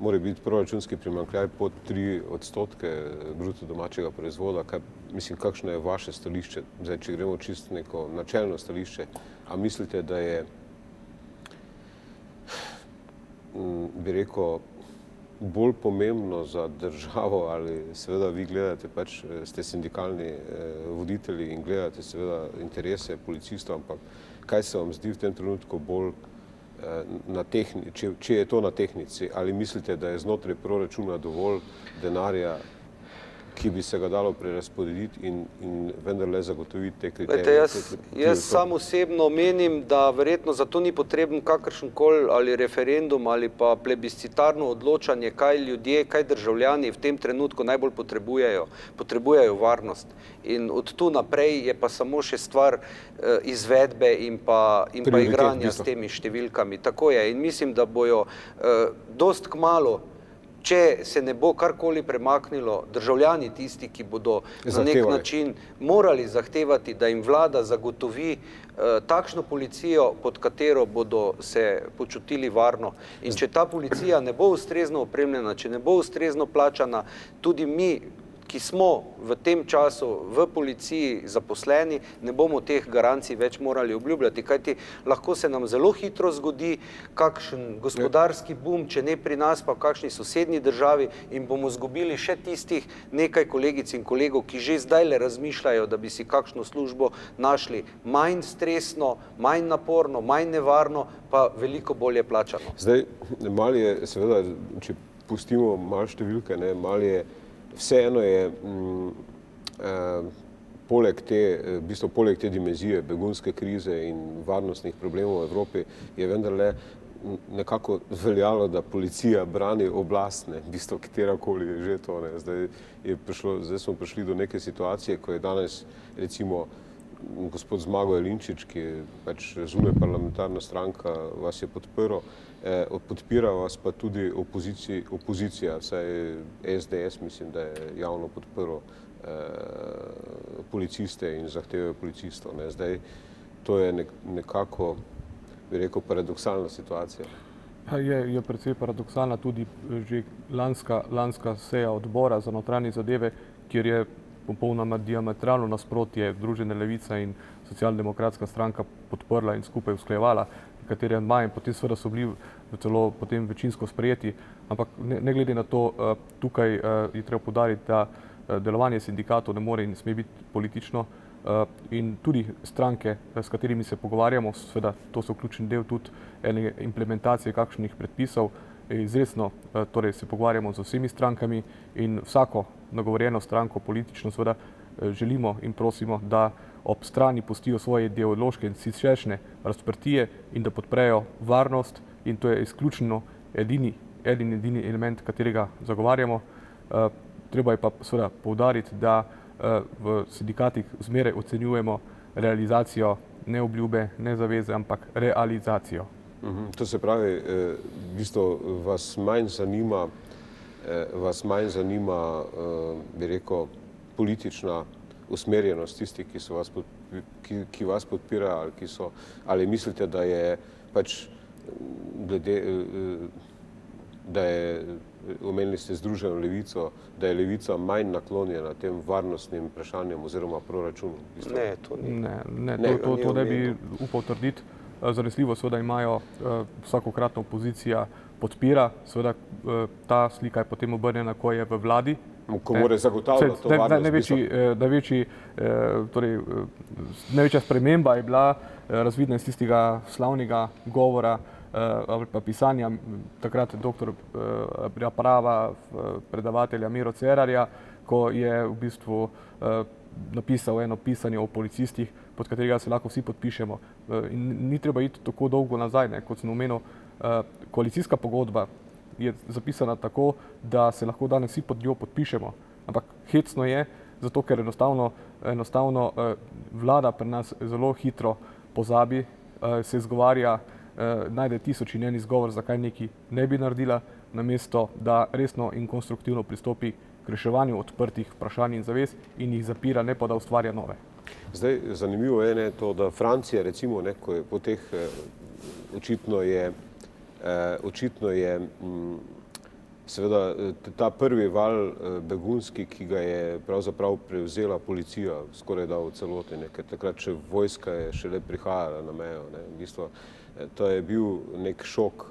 mora biti proračunski primanjkljaj pod 3% bruto domačega proizvoda. Mislim, kakšno je vaše stališče? Zdaj, če gremo čisto neko načelno stališče, a mislite, da je, bi rekel, bolj pomembno za državo ali seveda vi gledate, pač ste sindikalni voditelji in gledate seveda interese policistov, ampak kaj se vam zdi v tem trenutku bolj če je to na tehnici, ali mislite, da je znotraj proračuna dovolj denarja, ki bi se ga dalo prerazporediti in vendarle zagotoviti te kriterije? Jaz sam osebno menim, da verjetno zato ni potreben kakršenkoli ali referendum ali pa plebiscitarno odločanje, kaj ljudje, kaj državljani v tem trenutku najbolj potrebujejo. Potrebujejo varnost. In od tu naprej je pa samo še stvar izvedbe in pa igranja s temi številkami. Tako je. In mislim, da bojo dost kmalu, če se ne bo karkoli premaknilo, državljani tisti, ki bodo na nek način morali zahtevati, da jim vlada zagotovi takšno policijo, pod katero bodo se počutili varno. In če ta policija ne bo ustrezno opremljena, če ne bo ustrezno plačana, tudi mi, ki smo v tem času v policiji zaposleni, ne bomo teh garancij več morali obljubljati, kajti lahko se nam zelo hitro zgodi kakšen gospodarski boom, če ne pri nas, pa v kakšni sosednji državi in bomo zgubili še tistih nekaj kolegic in kolegov, ki že zdajle razmišljajo, da bi si kakšno službo našli manj stresno, manj naporno, manj nevarno, pa veliko bolje plačano. Zdaj, malo je, seveda, če pustimo malo številke, malo je vseeno je poleg te dimenzije begunske krize in varnostnih problemov v Evropi je vendarle nekako veljalo, da policija brani oblast, v bistvu katerakoli je že to. Zdaj smo prišli do neke situacije, ko je danes recimo gospod Zmago Jelinčič, ki je pač zunaj parlamentarna stranka, vas je podprl, podpira vas pa tudi opozicija, vsaj SDS, mislim, da je javno podprl policiste in zahteve policistov. Zdaj, to je nekako, bi rekel, paradoksalna situacija. Je precej paradoksalna tudi že lanska seja odbora za notranje zadeve, kjer je popolnoma diametralno nasprotje Združena levica in socialdemokratska stranka podprla in skupaj usklajevala nekatere amandmaje in potem seveda so bili celo potem večinsko sprejeti, ampak ne glede na to, tukaj je treba poudariti, da delovanje sindikatov ne more in ne sme biti politično in tudi stranke, s katerimi se pogovarjamo, seveda to so ključni del tudi ene implementacije kakšnih predpisov, izresno torej se pogovarjamo z vsemi strankami in vsako nagovorjeno stranko politično seveda želimo in prosimo, da ob strani pustijo svoje ideološke in siceršnje razprtije in da podprejo varnost in to je izključno edini element, katerega zagovarjamo. Treba je pa seveda poudariti, da v sindikatih zmeraj ocenjujemo realizacijo ne obljube, ne zaveze, ampak realizacijo. To se pravi, v bistvu vas manj zanima, bi rekel, politična usmerjenost tistih, ki vas podpirajo, ali mislite, da je pač glede, da je, omenili ste Združeno levico, da je levica manj naklonjena tem varnostnim vprašanjem oziroma proračunu? Ne, to ni. To ne bi upal trditi. Zanesljivo seveda imajo vsakokratna opozicija podpira, seveda ta slika je potem obrnjena, ko je v vladi. Ko mora zagotavljati to varnost. Največja sprememba je bila razvidna iz tistega slavnega govora ali pa pisanja takrat doktor prava predavatelja Miro Cerarja, ko je v bistvu napisal eno pisanje o policistih, pod katerega se lahko vsi podpišemo. In ni treba iti tako dolgo nazaj, kot sem omenil, koalicijska pogodba je zapisana tako, da se lahko danes vsi pod njo podpišemo. Ampak hecno je, zato ker enostavno vlada pri nas zelo hitro pozabi, se izgovarja, najde tisoč in en izgovor, zakaj nekaj ne bi naredila, namesto da resno in konstruktivno pristopi k reševanju odprtih vprašanj in zavez in jih zapira, ne pa da ustvarja nove. Zdaj, zanimivo je to, da Francija, recimo, ko je po teh očitno je seveda ta prvi val begunski, ki ga je pravzaprav prevzela policija skoraj da v celoti, ker takrat še vojska je šele prihajala na mejo. V bistvu, to je bil nek šok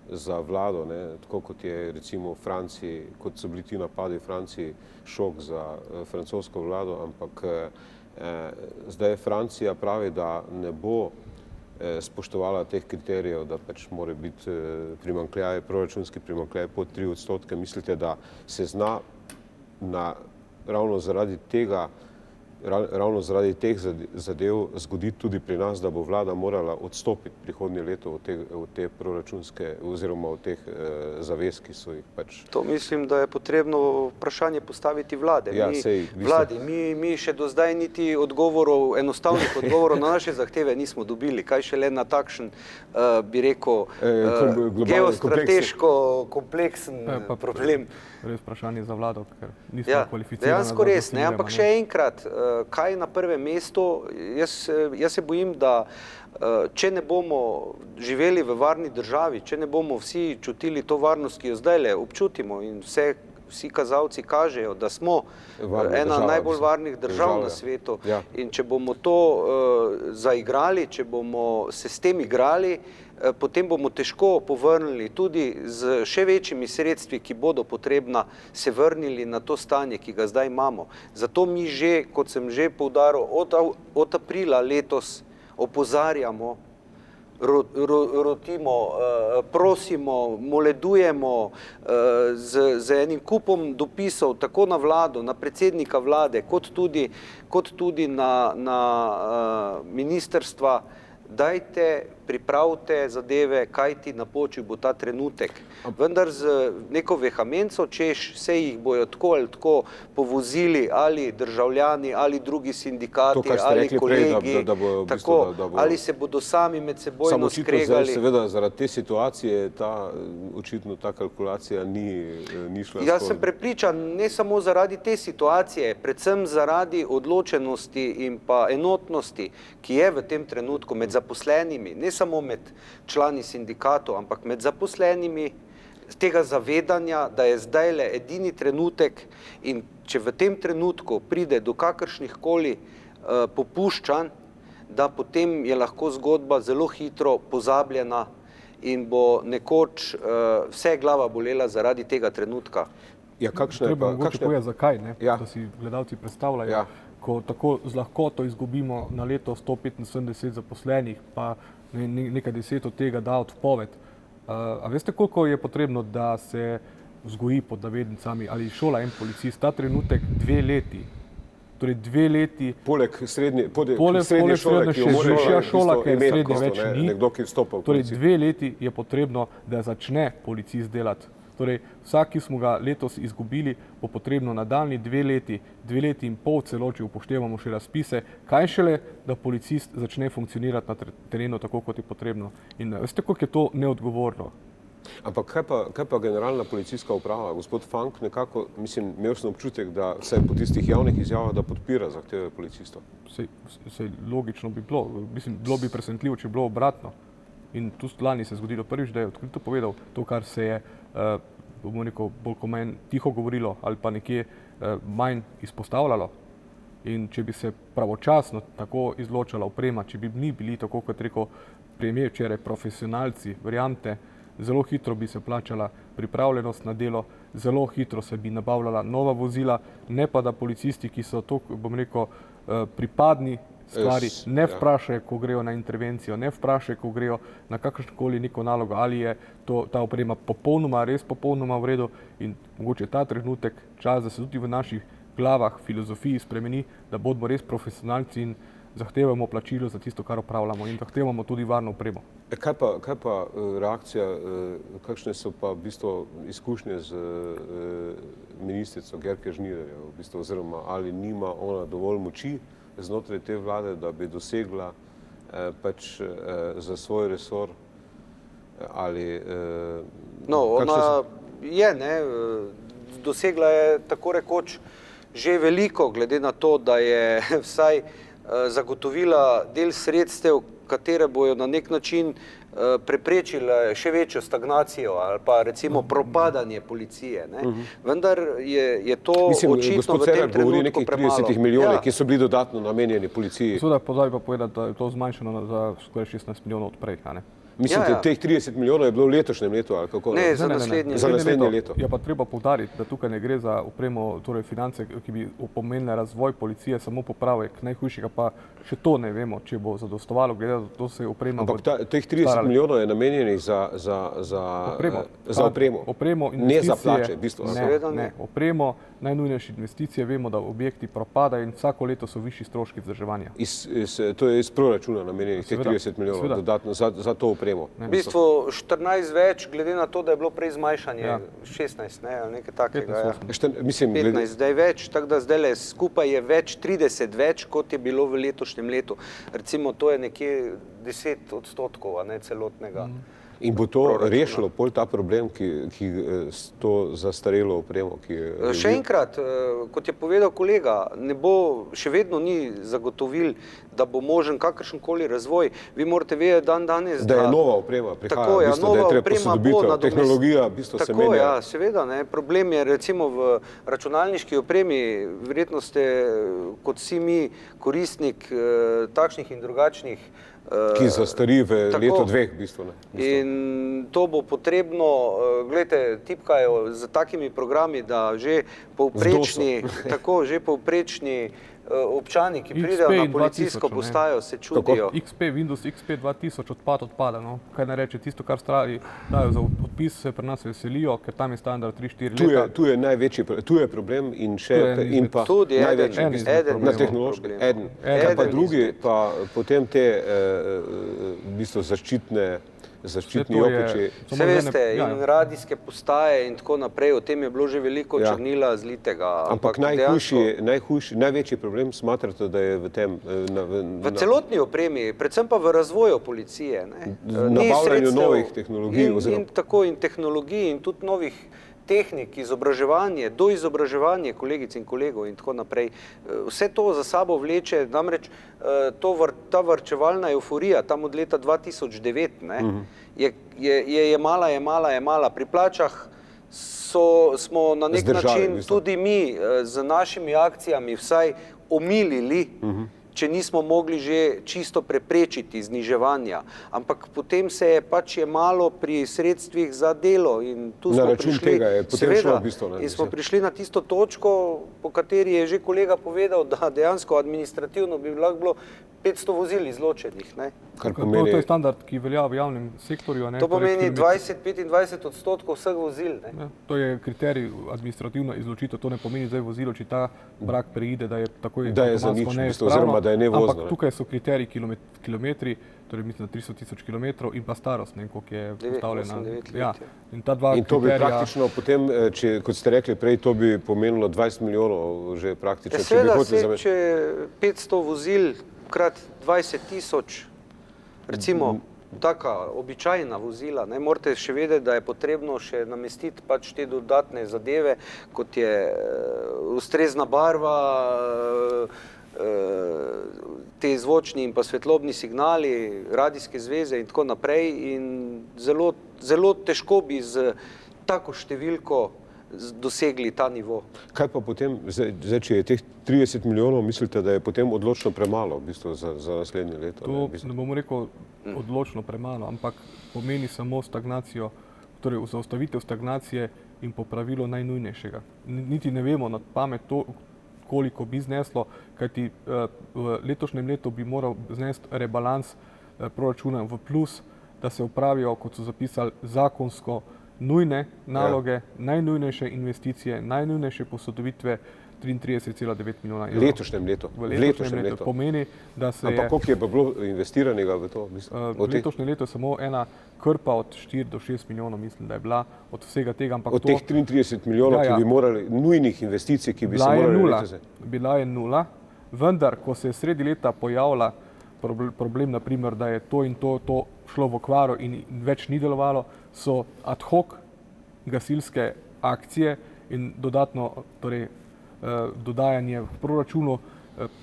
za vlado, tako kot je recimo v Franciji, kot so bili ti napadi v Franciji, šok za francosko vlado, ampak zdaj Francija pravi, da ne bo spoštovala teh kriterijev, da pač mora biti proračunski primanjkljaj pod 3%. Mislite, da se zna ravno zaradi teh zadev zgoditi tudi pri nas, da bo vlada morala odstopiti prihodnje leto od te proračunske oziroma od teh zavez, ki so jih pač... To mislim, da je potrebno vprašanje postaviti vlade. Mi še do zdaj niti enostavnih odgovorov na naše zahteve nismo dobili. Kaj šele na takšen, bi rekel, geostrateško kompleksen problem. Res vprašanje za vlado, ker nismo kvalificirani. Dejansko res, ampak še enkrat, kaj na prvem mestu, jaz se bojim, da če ne bomo živeli v varni državi, če ne bomo vsi čutili to varnost, ki jo zdajle občutimo in vsi kazalci kažejo, da smo ena najbolj varnih držav na svetu in če bomo to zaigrali, če bomo se s tem igrali, potem bomo težko povrnili tudi z še večjimi sredstvi, ki bodo potrebna, se vrnili na to stanje, ki ga zdaj imamo. Zato mi že, kot sem že poudaril, od aprila letos opozarjamo, rotimo, prosimo, moledujemo z enim kupom dopisov tako na vlado, na predsednika vlade, kot tudi na ministrstva. Dajte, pripravite zadeve, kajti napočil bo ta trenutek. Vendar z neko vehamenco, češ vse jih bojo tako ali tako povozili ali državljani, ali drugi sindikati, ali kolegi, ali se bodo sami med sebojno skregali. Seveda zaradi te situacije očitno ta kalkulacija ni šla skozi. Jaz sem prepričan, ne samo zaradi te situacije, predvsem zaradi odločenosti in pa enotnosti, ki je v tem trenutku med zaposlenimi, ne samo med člani sindikatov, ampak med zaposlenimi, tega zavedanja, da je zdajle edini trenutek in če v tem trenutku pride do kakršnihkoli popuščanj, da potem je lahko zgodba zelo hitro pozabljena in bo nekoč vse glava bolela zaradi tega trenutka. Treba mogoče povedati, zakaj, da si gledalci predstavljajo, ko tako z lahkoto izgubimo na leto 175 zaposlenih, pa nekaj 10 od tega da odpoved. A veste, koliko je potrebno, da se vzgoji pod navednicami ali šola en policist? Ta trenutek 2 leti. Torej 2 leti... Poleg srednje šole, ki jo mora šola, ker srednje več ni. Nekdo, ki vstopa v policijo. Torej 2 leti je potrebno, da začne policist delati. Torej, vsak, ki smo ga letos izgubili, bo potrebno nadaljnji 2 leti in pol celo, če upoštevamo še razpise, kaj šele, da policist začne funkcionirati na terenu tako, kot je potrebno. In veste, koliko je to neodgovorno? Ampak kaj pa generalna policijska uprava? Gospod Fank, nekako, mislim, imel sem občutek, da vse po tistih javnih izjavah, da podpira zahteve policistov. Sej logično bi bilo. Mislim, bilo bi presenetljivo, če bi bilo obratno. In tu lani se je zgodilo prvič, da je odkrito povedal to, kar se je, bomo rekel, bolj kot manj tiho govorilo ali pa nekje manj izpostavljalo. In če bi se pravočasno tako izločala oprema, če bi ni bili, tako kot rekel premier včeraj, profesionalci, verjamete, zelo hitro bi se plačala pripravljenost na delo, zelo hitro se bi nabavljala nova vozila, ne pa da policisti, ki so to, bom rekel, pripadni stvari, ne vprašajo, ko grejo na intervencijo, ne vprašajo, ko grejo na kakršnokoli neko nalogo, ali je ta oprema popolnoma, res popolnoma v redu in mogoče ta trenutek čas, da se tudi v naših glavah, filozofiji spremeni, da bomo res profesionalci in zahtevamo plačilo za tisto, kar opravljamo in zahtevamo tudi varno opremo. Kaj pa reakcija, kakšne so pa v bistvu izkušnje z ministrico Györke Žnidarjevo, v bistvu, oziroma ali nima ona dovolj moči znotraj te vlade, da bi dosegla pač za svoj resor ali... No, ona je, dosegla je tako rekoč že veliko, glede na to, da je vsaj zagotovila del sredstev, katere bojo na nek način preprečile še večjo stagnacijo ali pa recimo propadanje policije. Vendar je to očitno v tem trenutku premalo. Govori nekih 30 milijonov, ki so bili dodatno namenjeni policiji. Seveda pozaj pa povedati, da je to zmanjšano za skoraj 16 milijonov odprej. Mislite, teh 30 milijonov je bilo v letošnjem letu ali kako? Ne, za naslednje leto. Je pa treba poudariti, da tukaj ne gre za opremo, torej finance, ki bi pomenile razvoj policije, samo popravek. Najhujšega pa še to ne vemo, če bo zadostovalo, glede na to se je oprema... Ampak teh 30 milijonov je namenjenih za opremo, ne za plače, v bistvu. Ne, opremo, najnujnejše investicije, vemo, da objekti propadajo in vsako leto so višji stroški vzdrževanja. To je iz proračuna namenjenih teh 30 milijonov dodatno za to opremo. V bistvu 14 več, glede na to, da je bilo prej zmanjšanje 16, ali nekaj takega. 15, zdaj več, tako da zdaj skupaj je več 30 več, kot je bilo v letošnjem letu. Recimo, to je nekje 10% celotnega. In bo to rešilo pol ta problem, ki s to zastarelo opremo? Še enkrat, kot je povedal kolega, še vedno ni zagotovil, da bo možen kakršenkoli razvoj. Vi morate vedeti danes, da je nova oprema prihaja, da je treba posodobitev, tehnologija v bistvu se menja. Tako, ja, seveda. Problem je recimo v računalniški opremi, verjetno ste kot vsi mi koristnik takšnih in drugačnih ki zastari v leto dveh, v bistvu. In to bo potrebno, gledajte, tipkajo z takimi programi, da že povprečni občani, ki pridejo na policijsko postajo, se čudijo. Windows XP 2000 odpada. Kaj naj reče, tisto, kar stari dajo za odpis, se pri nas veselijo, ker tam je standard 3-4 leta. Tu je največji, tu je problem in pa največji na tehnološki. Eden. Pa drugi, pa potem te v bistvu zaščitni jopiči. Vse veste, in radijske postaje in tako naprej, o tem je bilo že veliko črnila zlitega. Ampak največji problem smatrate, da je v tem... V celotni opremi, predvsem pa v razvoju policije. Nabavljanju novih tehnologij. In tako in tehnologij in tudi novih tehnik, izobraževanje, doizobraževanje kolegic in kolegov in tako naprej. Vse to za sabo vleče, namreč ta varčevalna euforija tam od leta 2009 je mala. Pri plačah smo na nek način tudi mi z našimi akcijami vsaj omilili, če nismo mogli že čisto preprečiti zniževanja. Ampak potem se je pač jemalo pri sredstvih za delo in tu smo prišli, seveda, in smo prišli na tisto točko, po kateri je že kolega povedal, da dejansko administrativno bi lahko bilo 500 vozil izločenih. To je standard, ki velja v javnem sektorju. To pomeni 20-25% vseh vozil. To je kriterij administrativno izločitev, to ne pomeni zdaj vozilo, če ta prag preide, da je takoj oziroma da je nevozno. Ampak tukaj so kriteriji kilometri, torej mislim na 300 000 kilometrov in pa starost, koliko je postavljena. In to bi praktično potem, kot ste rekli prej, to bi pomenilo 20 milijonov že praktično. Seveda se, če 500 vozil krat 20 000, recimo taka običajna vozila, morate še vedeti, da je potrebno še namestiti pač te dodatne zadeve, kot je ustrezna barva, te zvočni in pa svetlobni signali, radijske zveze in tako naprej in zelo težko bi z tako številko dosegli ta nivo. Kaj pa potem, zdaj, če je teh 30 milijonov, mislite, da je potem odločno premalo v bistvu za naslednje leto? To ne bomo rekel odločno premalo, ampak pomeni samo stagnacijo, torej zaustavitev stagnacije in popravilo najnujnejšega. Niti ne vemo na pamet to, koliko bi zneslo, kajti v letošnjem letu bi moral znesti rebalans proračuna v plus, da se upravijo, kot so zapisali, zakonsko nujne naloge, najnujnejše investicije, najnujnejše posodobitve 33,9 milijona evrov. Letošnjem letu. V letošnjem letu. Pomeni, da se Ampak koliko je pa bilo investiranega v to? Letošnje leto je samo ena krpa od 4 do 6 milijonov, mislim, da je bila od vsega tega. Ampak od teh 33 milijonov, ki bi morali, nujnih investicij, ki bi se morali letos. Bila je nula, vendar, ko se je sredi leta pojavila problem, naprimer, da je to in to šlo v okvaro in več ni delovalo, so ad hoc gasilske akcije in dodatno, torej, dodajanje v proračunu,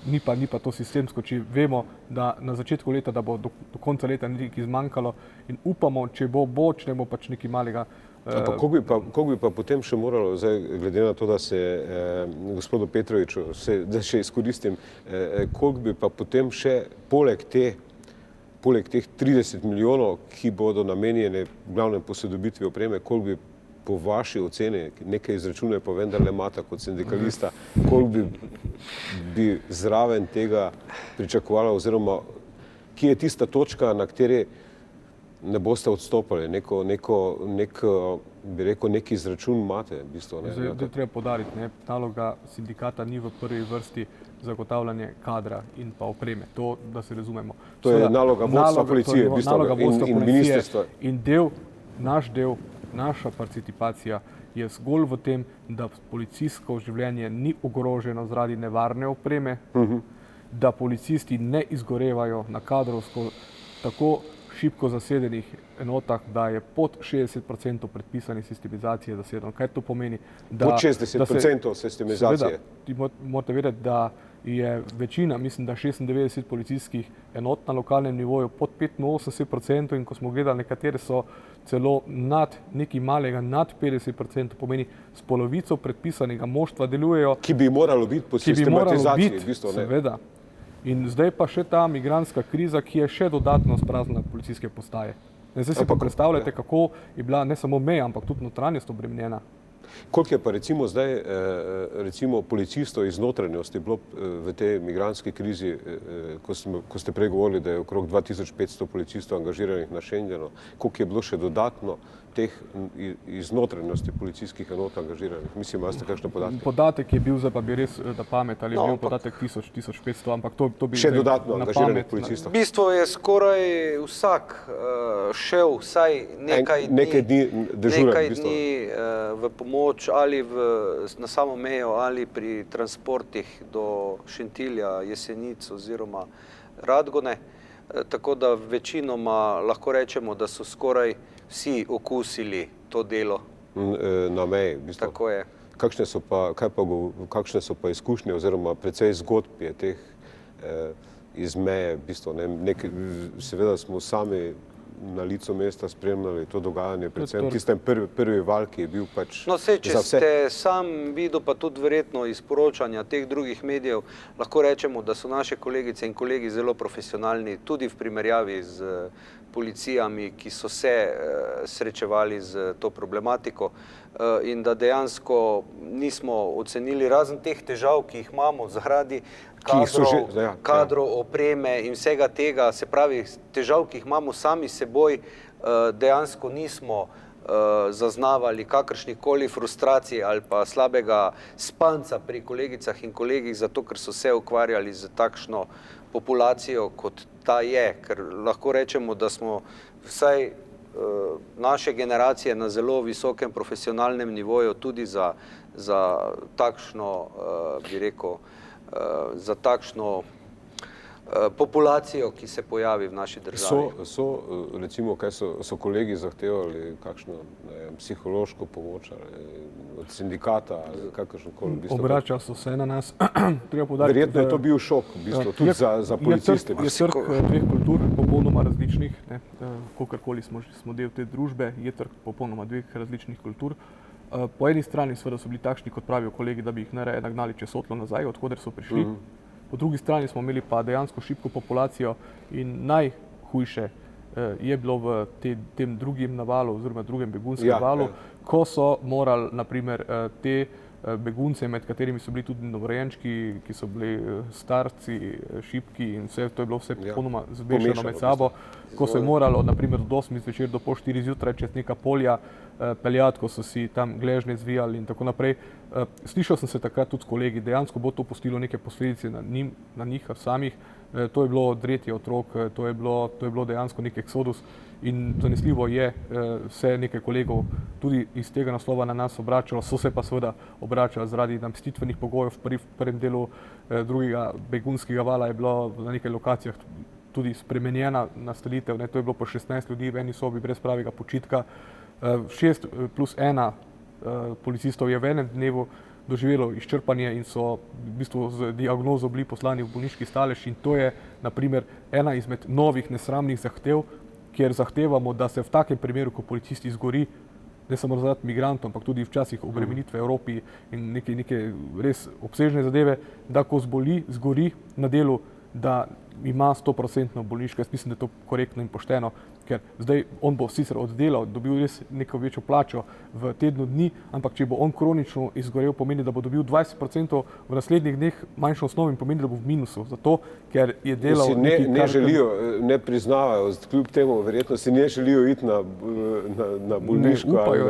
ni pa to sistemsko, če vemo, da na začetku leta, da bo do konca leta nekaj zmanjkalo in upamo, če bo, če ne bo pač nekaj malega. Koliko bi pa potem še moralo, zdaj, glede na to, da se gospodu Petroviču, da še izkoristim, koliko bi pa potem še poleg teh 30 milijonov, ki bodo namenjene glavnem posodobitvi opreme, koliko bi po vaši oceni, nekaj izračune pa vendarle imata kot sindikalista, koliko bi zraven tega pričakovala, oziroma kje je tista točka, na kateri ne boste odstopali, bi rekel, neki izračun imate? V bistvu, Zdaj treba podariti, naloga sindikata ni v prvi vrsti zagotavljanje kadra in pa opreme, to, da se razumemo. To je naloga vodstva policije, v bistvu, in ministrstva. In naša participacija je zgolj v tem, da policijsko življenje ni ogroženo zaradi nevarne opreme, da policisti ne izgorevajo na kadrovsko tako šibko zasedenih enotah, da je pod 60% predpisane sistemizacije zasedeno. Kaj to pomeni? Pod 60% sistemizacije? Morate vedeti, da je večina, mislim, da 96 policijskih enot na lokalnem nivoju pod 85% in ko smo gledali, nekatere so celo nekaj malega nad 50%, pomeni s polovico predpisanega moštva delujejo. Ki bi moralo biti po sistematizaciji, v bistvu, ne? Seveda. In zdaj pa še ta migrantska kriza, ki je še dodatno spraznila policijske postaje. Zdaj si pa predstavljate, kako je bila ne samo meja, ampak tudi notranjost obremenjena. Koliko je pa recimo zdaj policistov iz notranjosti bilo v tej migrantski krizi, ko ste prej govorili, da je okrog 2500 policistov angažiranih na Schengenu, koliko je bilo še dodatno teh iz notranjosti policijskih enot angažiranih? Mislim, imate kakšne podatke? Podatek je bil, zdaj pa bi res da pamet, ali je bil podatek 1000-1500, ampak to bi še dodatno angažiranih policistov. V bistvu je skoraj vsak šel vsaj nekaj dni v pomoč ali na samo mejo ali pri transportih do Šentilja, Jesenic oziroma Radgone. Tako da večinoma lahko rečemo, da so skoraj vsi okusili to delo. Na meji, v bistvu. Tako je. Kakšne so pa izkušnje oziroma precej zgodb je teh iz meje, v bistvu, seveda smo sami na licu mesta spremljali to dogajanje, predvsem tistem prvi val, ki je bil pač za vse. Če ste sam videl, pa tudi verjetno iz poročanja teh drugih medijev, lahko rečemo, da so naše kolegice in kolegi zelo profesionalni, tudi v primerjavi z policijami, ki so se srečevali z to problematiko in da dejansko nismo ocenili razen teh težav, ki jih imamo zaradi kadrov, opreme in vsega tega, se pravi težav, ki jih imamo sami seboj, dejansko nismo zaznavali kakršnikoli frustracije ali pa slabega spanca pri kolegicah in kolegih, zato ker so se ukvarjali z takšno populacijo, kot ta je, ker lahko rečemo, da smo vsaj naše generacije na zelo visokem profesionalnem nivoju tudi za takšno, bi rekel, za takšno populacijo, ki se pojavi v naši državi. Recimo, kaj so kolegi zahtevali, kakšno psihološko pomoč od sindikata ali kakršnokoli? Obračali so se na nas. Verjetno je to bil šok, v bistvu, tudi za policiste. Je trg dveh kultur popolnoma različnih, kakorkoli smo del te družbe, je trg popolnoma dveh različnih kultur. Po eni strani seveda so bili takšni, kot pravijo kolegi, da bi jih najraje nagnali čez Sotlo nazaj, odkoder so prišli. Po drugi strani smo imeli pa dejansko šibko populacijo in najhujše je bilo v tem drugim navalu oziroma drugem begunskem valu, ko so morali naprimer te begunce, med katerimi so bili tudi novorojenčki, ki so bili starci, šibki in vse, to je bilo vse popolnoma zmešano med sabo, ko so je morali naprimer od 8 zvečer do pol 4 zjutraj čez neka polja peljati, ko so si tam gležnje zvijali in tako naprej. Slišal sem se takrat tudi s kolegi, dejansko bo to pustilo neke posledice na njih samih. To je bilo dretje otrok, to je bilo dejansko nek eksodus in zanesljivo je se nekaj kolegov tudi iz tega naslova na nas obračalo, so se pa seveda obračali zaradi namestitvenih pogojev. V prvem delu drugega begunskega vala je bilo na nekaj lokacijah tudi spremenjena nastanitev, to je bilo po 16 ljudi v eni sobi brez pravega počitka. 6+1 policistov je v enem dnevu doživelo izčrpanje in so v bistvu z diagnozo bili poslani v bolniški stalež in to je naprimer ena izmed novih nesramnih zahtev, kjer zahtevamo, da se v takem primeru, ko policist izgori, ne samo zaradi migrantov, ampak tudi včasih obremenitve Evropi in neke res obsežne zadeve, da ko zgori na delu, da ima 100% bolniško. Jaz mislim, da je to korektno in pošteno, ker zdaj on bo sicer oddelal, dobil res neko večjo plačo v tednu dni, ampak če bo on kronično izgorel, pomeni, da bo dobil 20% v naslednjih dneh manjšo osnovo in pomeni, da bo v minusu. Zato, ker je delal ne želijo, ne priznavajo, kljub temu verjetno si ne želijo iti na bolniško. Upajo.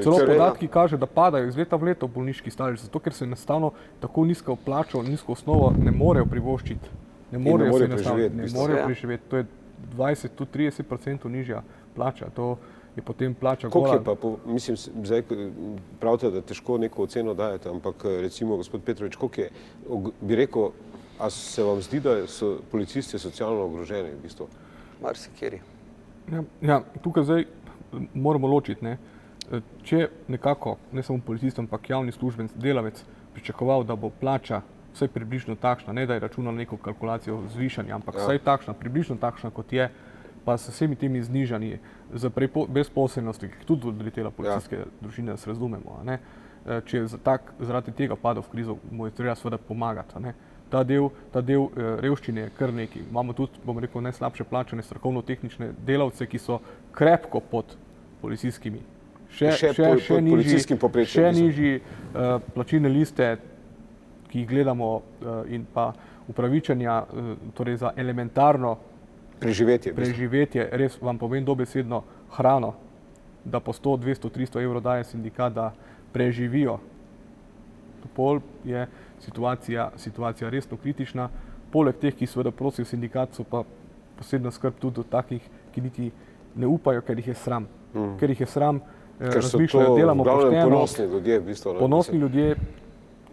Celo podatki kaže, da padajo iz leta v leto v bolniški stalež, zato ker se enostavno tako nizko plačo, nizko osnovo ne morejo privoščiti. Ne morejo preživeti. To je 20, tudi 30% nižja plača. To je potem plača gola. Koliko je pa, mislim, zdaj pravite, da težko neko oceno dajete, ampak recimo, gospod Petrovič, koliko je, bi rekel, a se vam zdi, da so policisti socialno ogroženi v bistvu? Marsikjeri. Ja, tukaj zdaj moramo ločiti, če nekako, ne samo policist, ampak javni službenec, delavec pričakoval, da bo plača vsaj približno takšna, ne da je računal neko kalkulacijo zvišanja, ampak vsaj takšna, približno takšna, kot je, pa s vsemi temi znižanji, za brezposelnosti, ki tudi odletela policijske družine, da se razumemo. Če je zaradi tega padel v krizo, mu je treba seveda pomagati. Ta del revščine je kar nekaj. Imamo tudi, bom rekel, najslabše plačane strokovno-tehnične delavce, ki so krepko pod policijskimi. Še nižji plačilne liste, ki jih gledamo in pa upravičenja, torej za elementarno preživetje, res vam povem dobesedno hrano, da po 100, 200, 300 evrov daje sindikat, da preživijo. Pol je situacija resno kritična. Poleg teh, ki seveda prosijo sindikat, so pa posebna skrb tudi do takih, ki niti ne upajo, ker jih je sram. Ker jih je sram, razmišljajo, delamo pošteno. Ponosni ljudje, v bistvu. Ponosni ljudje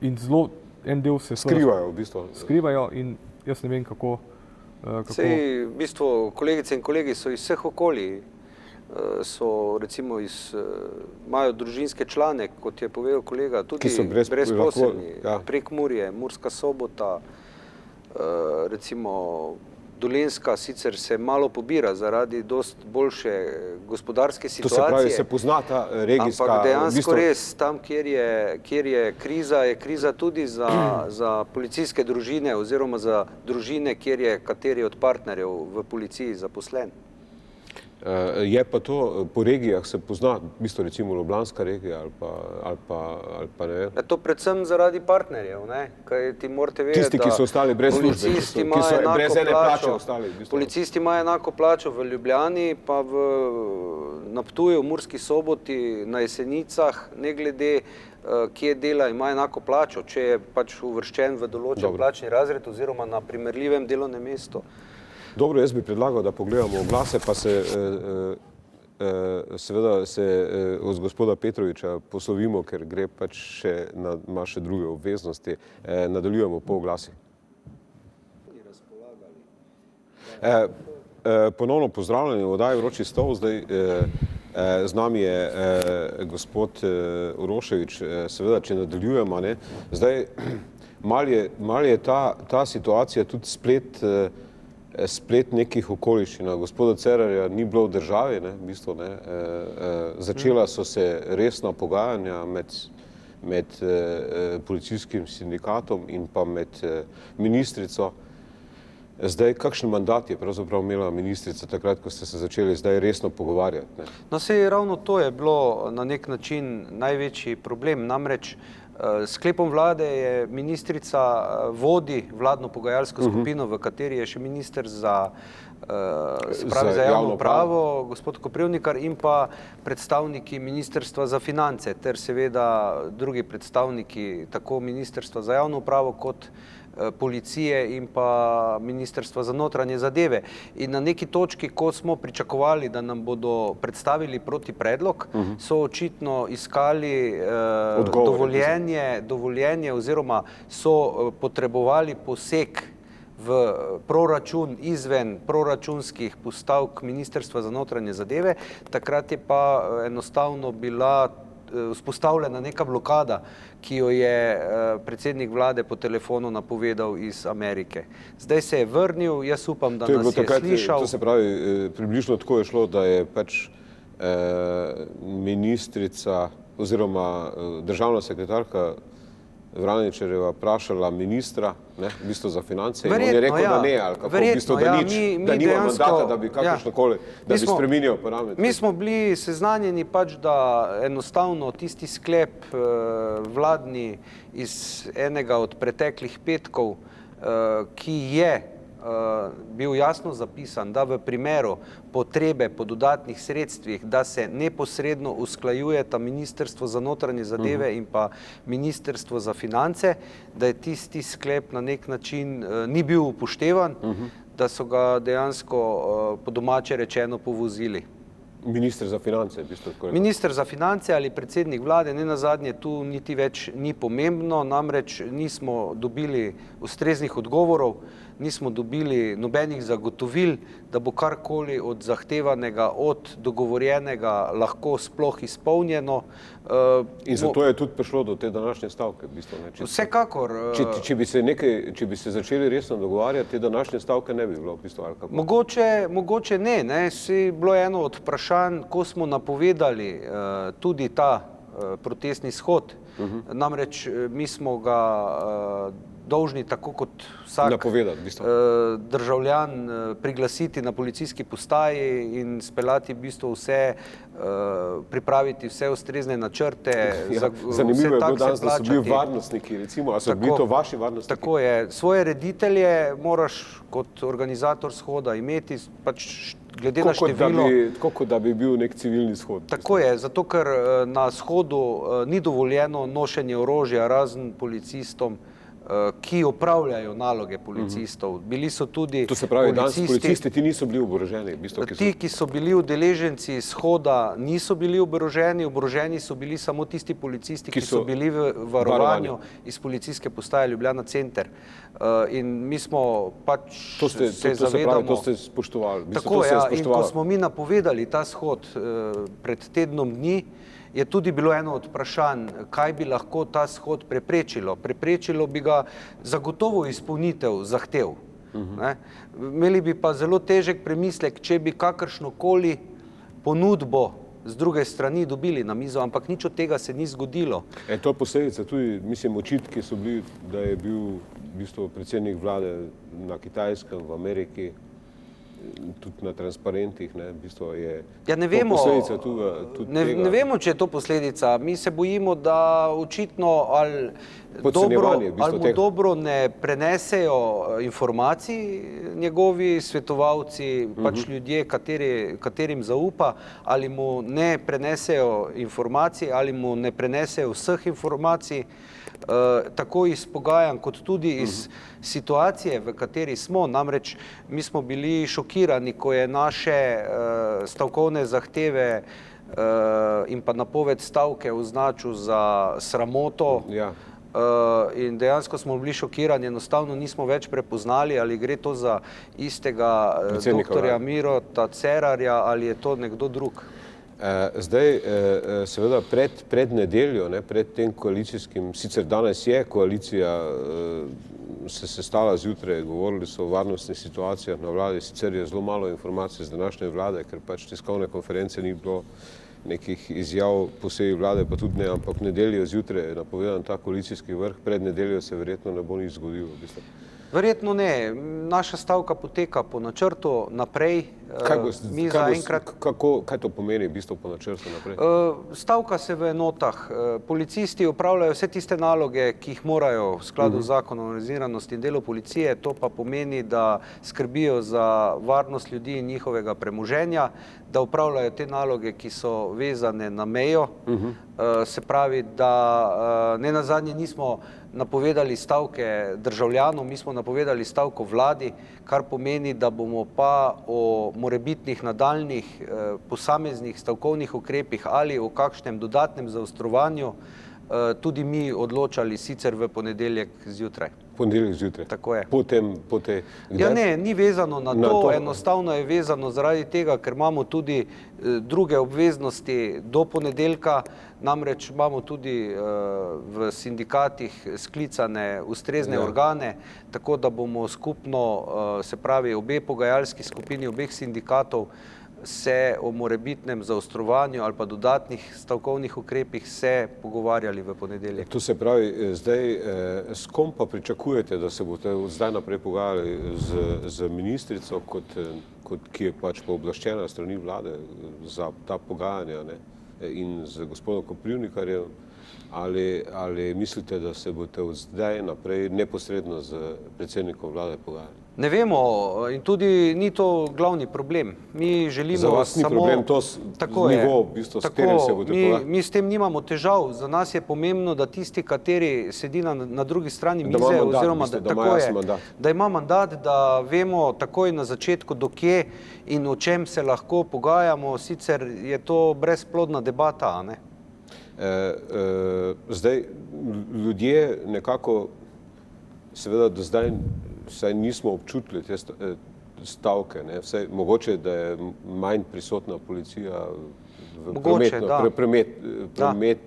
in zelo en del se skrivajo, v bistvu. Skrivajo in jaz ne vem, kako. Sej, v bistvu, kolegice in kolegi so iz vseh okolij, so recimo imajo družinske člane, kot je povedal kolega, tudi brezposelni, Prekmurje, Murska Sobota, recimo Dolenjska sicer se malo pobira zaradi dosti boljše gospodarske situacije. To se pravi, se pozna ta regijska... Ampak dejansko res, tam, kjer je kriza tudi za policijske družine oziroma za družine, kjer je kateri od partnerjev v policiji zaposlen. Je pa to, po regijah se pozna, v bistvu recimo Ljubljanska regija ali pa ne vem. To predvsem zaradi partnerjev, kaj ti morate vedeti, tisti, ki so ostali brez službe, ki so brez ene plače ostali. Policisti imajo enako plačo v Ljubljani, pa na Ptuju, v Murski Soboti, na Jesenicah, ne glede, kje dela, ima enako plačo, če je pač uvrščen v določen plačni razred oziroma na primerljivem delovnem mestu. Dobro, jaz bi predlagal, da pogledamo oglase, pa se seveda od gospoda Petroviča poslovimo, ker gre pač ima še druge obveznosti. Nadaljujemo po oglasih. Ponovno pozdravljeni v oddaji Vroči stol. Zdaj z nami je gospod Uroševič. Seveda, če nadaljujemo, ne, zdaj mal je ta situacija tudi splet nekih okoliščin. Gospoda Cerarja ni bilo v državi, ne, v bistvu, ne. Začela so se resna pogajanja med policijskim sindikatom in pa med ministrico. Zdaj, kakšen mandat je pravzaprav imela ministrica takrat, ko ste se začeli zdaj resno pogovarjati? Ne? No, sej ravno to je bilo na nek način največji problem. Namreč sklepom vlade je ministrica vodi vladno pogajalsko skupino, v kateri je še minister za javno upravo, gospod Koprivnikar, in pa predstavniki Ministrstva za finance, ter seveda drugi predstavniki tako Ministrstva za javno upravo kot policije in pa Ministrstva za notranje zadeve. In na neki točki, ko smo pričakovali, da nam bodo predstavili protipredlog, so očitno iskali dovoljenje oziroma so potrebovali poseg v proračun izven proračunskih postavk Ministrstva za notranje zadeve. Takrat je pa enostavno bila vzpostavljena neka blokada, ki jo je predsednik vlade po telefonu napovedal iz Amerike. Zdaj se je vrnil, jaz upam, da nas je slišal. To se pravi, približno tako je šlo, da je pač ministrica oziroma državna sekretarka Vraničarjeva vprašala ministra, ne, v bistvu za finance, in on je rekel, da ne, ali kako, v bistvu, da nič, da nima mandata, da bi kakršnokoli, da bi spreminjal parametre. Mi smo bili seznanjeni pač, da enostavno tisti sklep vladni iz enega od preteklih petkov, ki je bil jasno zapisan, da v primeru potrebe po dodatnih sredstvih, da se neposredno usklajujeta Ministrstvo za notranje zadeve in pa Ministrstvo za finance, da je tisti sklep na nek način ni bil upoštevan, da so ga dejansko po domače rečeno povozili. Minister za finance, v bistvu tako. Minister za finance ali predsednik vlade, ne nazadnje tu niti več ni pomembno, namreč nismo dobili ustreznih odgovorov, nismo dobili nobenih zagotovil, da bo karkoli od zahtevanega, od dogovorjenega lahko sploh izpolnjeno. In zato je tudi prišlo do te današnje stavke, v bistvu. Vsekakor. Če bi se začeli resno dogovarjati, te današnje stavke ne bi bilo, v bistvu, ali kako? Mogoče ne. Si bilo eno od vprašanj, ko smo napovedali tudi ta protestni shod. Namreč mi smo ga dolžni, tako kot vsak državljan, priglasiti na policijski postaji in speljati v bistvu vse, pripraviti vse ustrezne načrte. Zanimivo je bilo danes, da so bili varnostniki, recimo, a so bili to vaši varnostniki? Tako je. Svoje reditelje moraš kot organizator shoda imeti, pač glede na število. Tako kot da bi bil nek civilni shod. Tako je, zato ker na shodu ni dovoljeno nošenje orožja razen policistom, ki opravljajo naloge policistov. Bili so tudi to se pravi, danes policisti ti niso bili oboroženi? Ti, ki so bili udeleženci shoda, niso bili oboroženi, oboroženi so bili samo tisti policisti, ki so bili v varovanju iz policijske postaje Ljubljana center. In mi smo pač se zavedamo. To ste spoštovali. Tako, ja, in ko smo mi napovedali ta shod pred tednom dni, je tudi bilo eno od vprašanj, kaj bi lahko ta shod preprečilo. Preprečilo bi ga zagotovo izpolnitev zahtev. Imeli bi pa zelo težek premislek, če bi kakršnokoli ponudbo z druge strani dobili na mizo, ampak nič od tega se ni zgodilo. To posledica tudi, mislim, očitki so bili, da je bil v bistvu predsednik vlade na Kitajskem, v Ameriki, tudi na transparentih, ne, v bistvu je posledica tudi tega. Ne vemo, če je to posledica. Mi se bojimo, da očitno ali mu dobro ne prenesejo informacij njegovi svetovalci, pač ljudje, katerim zaupa, ali mu ne prenesejo informacij, ali mu ne prenesejo vseh informacij, tako iz pogajanj, kot tudi iz situacije, v kateri smo. Namreč mi smo bili šokirani, ko je naše stavkovne zahteve in pa napoved stavke označil za sramoto, in dejansko smo bili šokirani, enostavno nismo več prepoznali, ali gre to za istega doktorja Mirota Cerarja ali je to nekdo drug. Zdaj, seveda pred nedeljo, pred tem koalicijskim, sicer danes je koalicija se sestala zjutraj, govorili so o varnostnih situacijah na vladi, sicer je zelo malo informacij z današnje vlade, ker pač tiskovne konference ni bilo, nekih izjav po seji vlade pa tudi ne, ampak nedeljo zjutraj je napovedan ta koalicijski vrh, pred nedeljo se verjetno ne bo nič zgodilo. Verjetno ne. Naša stavka poteka po načrtu naprej. Kaj to pomeni v bistvu po načrtu naprej? Stavka se v enotah. Policisti opravljajo vse tiste naloge, ki jih morajo v skladu z zakonom o organiziranosti in delu policije. To pa pomeni, da skrbijo za varnost ljudi in njihovega premoženja, da opravljajo te naloge, ki so vezane na mejo. Se pravi, da ne nazadnje nismo napovedali stavke državljanom, mi smo napovedali stavko vladi, kar pomeni, da bomo pa o morebitnih nadaljnih posameznih stavkovnih ukrepih ali o kakšnem dodatnem zaostrovanju tudi mi odločali sicer v ponedeljek zjutraj. Ponedeljek zjutraj? Tako je. Ja ne, ni vezano na to, enostavno je vezano zaradi tega, ker imamo tudi druge obveznosti do ponedeljka, namreč imamo tudi v sindikatih sklicane ustrezne organe, tako da bomo skupno, se pravi obe pogajalski skupini obeh sindikatov, se o morebitnem zaostrovanju ali pa dodatnih stavkovnih ukrepih se pogovarjali v ponedeljek. To se pravi, zdaj s kom pa pričakujete, da se boste od zdaj naprej pogajali z ministrico, ki je pač pooblaščena strani vlade za ta pogajanja in z gospodom Koprivnikarjem, ali mislite, da se boste od zdaj naprej neposredno z predsednikom vlade pogajali? Ne vemo in tudi ni to glavni problem. Mi želimo samo... Za vas ni problem to nivo, v bistvu, s katerim se boste pogajali? Mi s tem nimamo težav. Za nas je pomembno, da tisti, kateri sedi na drugi strani mize, oziroma da ima mandat, da vemo takoj na začetku, do kje in o čem se lahko pogajamo, sicer je to brezplodna debata, a ne? Zdaj, ljudje nekako, seveda do zdaj vsaj nismo občutili te stavke, mogoče, da je manj prisotna policija v promet,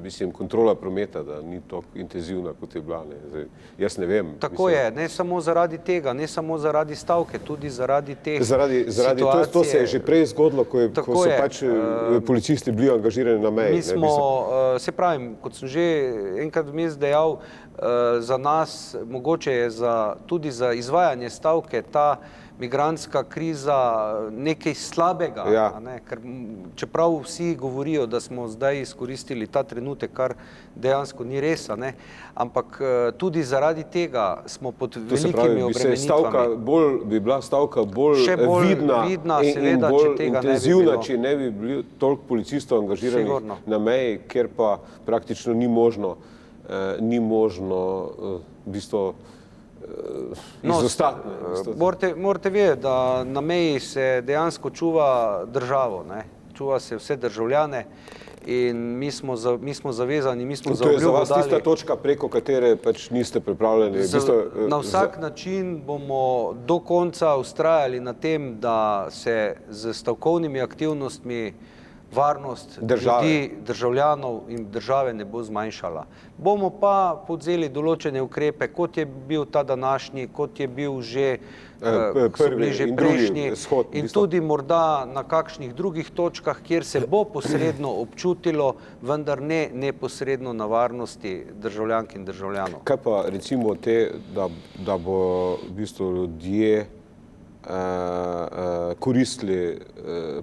mislim, kontrola prometa, da ni toliko intenzivna, kot je bila. Jaz ne vem. Tako je, ne samo zaradi tega, ne samo zaradi stavke, tudi zaradi teh situacije. To se je že prej zgodilo, ko so pač policisti bili angažirani na meji. Mi smo, se pravim, kot sem že enkrat vmes dejal, za nas, mogoče je tudi za izvajanje stavke ta migrantska kriza nekaj slabega, ker čeprav vsi govorijo, da smo zdaj izkoristili ta trenutek, kar dejansko ni res, ampak tudi zaradi tega smo pod velikimi obremenitvami. Bi bila stavka bolj vidna in bolj intenzivna, če ne bi bili toliko policistov angažiranih na meji, ker pa praktično ni možno v bistvu izostati. Morate vedeti, da na meji se dejansko čuva državo, čuva se vse državljane in mi smo zavezani, mi smo za obljubo dali. To je za vas tista točka, preko katere pač niste pripravljeni? Na vsak način bomo do konca vztrajali na tem, da se z stavkovnimi aktivnostmi varnost ljudi, državljanov in države ne bo zmanjšala. Bomo pa podzeli določene ukrepe, kot je bil ta današnji, kot je bil že prejšnji in tudi morda na kakšnih drugih točkah, kjer se bo posredno občutilo, vendar ne neposredno na varnosti državljank in državljanov. Kaj pa recimo da bo v bistvu ljudje koristili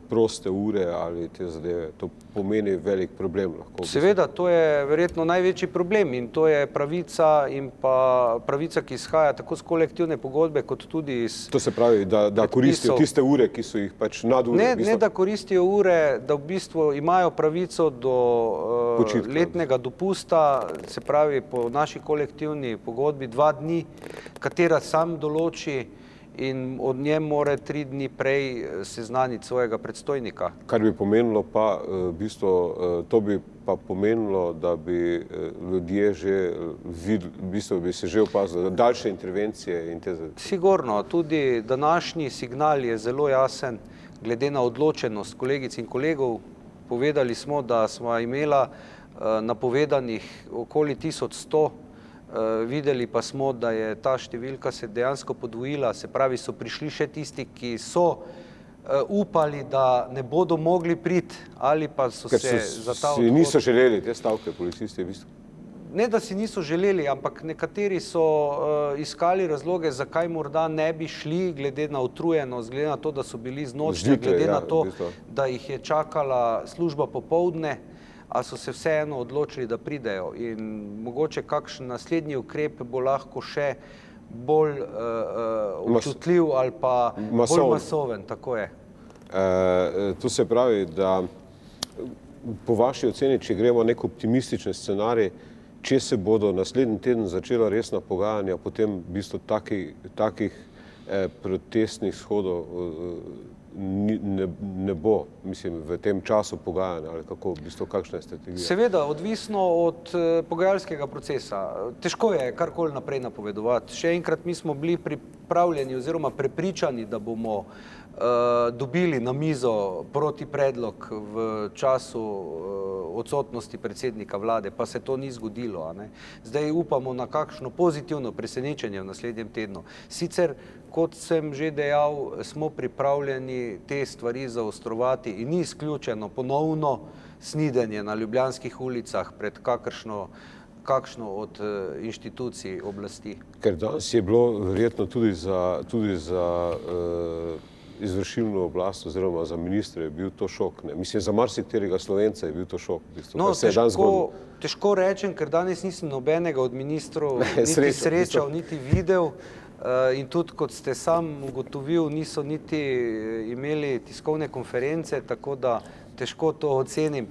proste ure ali te zadeve, to pomeni velik problem lahko? Seveda, to je verjetno največji problem in to je pravica in pa pravica, ki izhaja tako z kolektivne pogodbe, kot tudi iz... To se pravi, da koristijo tiste ure, ki so jih pač nadure? Ne, da koristijo ure, da v bistvu imajo pravico do letnega dopusta, se pravi po naši kolektivni pogodbi 2 dni, katera sam določi in od njem mora 3 dni prej seznaniti svojega predstojnika. Kar bi pomenilo pa, v bistvu, to bi pa pomenilo, da bi ljudje že videli, v bistvu bi se že opazili daljše intervencije in te zadeve. Sigurno, tudi današnji signal je zelo jasen, glede na odločenost kolegic in kolegov. Povedali smo, da smo imela napovedanih okoli 1100, videli pa smo, da je ta številka se dejansko podvojila, se pravi, so prišli še tisti, ki so upali, da ne bodo mogli priti, ali pa so se za ta odhod... Ker niso želeli te stavke policisti, v bistvu. Ne, da si niso želeli, ampak nekateri so iskali razloge, zakaj morda ne bi šli, glede na utrujenost, glede na to, da so bili znočni, glede na to, da jih je čakala služba popoldne, a so se vseeno odločili, da pridejo. In mogoče kakšen naslednji ukrep bo lahko še bolj občutljiv ali pa bolj masoven, tako je. To se pravi, da po vaši oceni, če gremo nek optimističen scenarij, če se bodo naslednji teden začela resna pogajanja, potem v bistvu takih protestnih shodov ne bo, mislim, v tem času pogajanja, ali kako, v bistvu, kakšna je strategija? Seveda, odvisno od pogajalskega procesa. Težko je karkoli naprej napovedovati. Še enkrat, mi smo bili pripravljeni oziroma prepričani, da bomo dobili na mizo protipredlog v času odsotnosti predsednika vlade, pa se to ni zgodilo. Zdaj upamo na kakšno pozitivno presenečenje v naslednjem tednu. Sicer, kot sem že dejal, smo pripravljeni te stvari zaostrovati in ni izključeno ponovno snidenje na ljubljanskih ulicah pred kakšno od inštitucij oblasti. Ker danes je bilo verjetno tudi za izvršilno oblast oziroma za ministre je bil to šok. Mislim, za marsikaterega Slovenca je bil to šok. No, težko rečem, ker danes nisem nobenega od ministrov niti srečal, niti videl in tudi, kot ste sam ugotovil, niso niti imeli tiskovne konference, tako da težko to ocenim.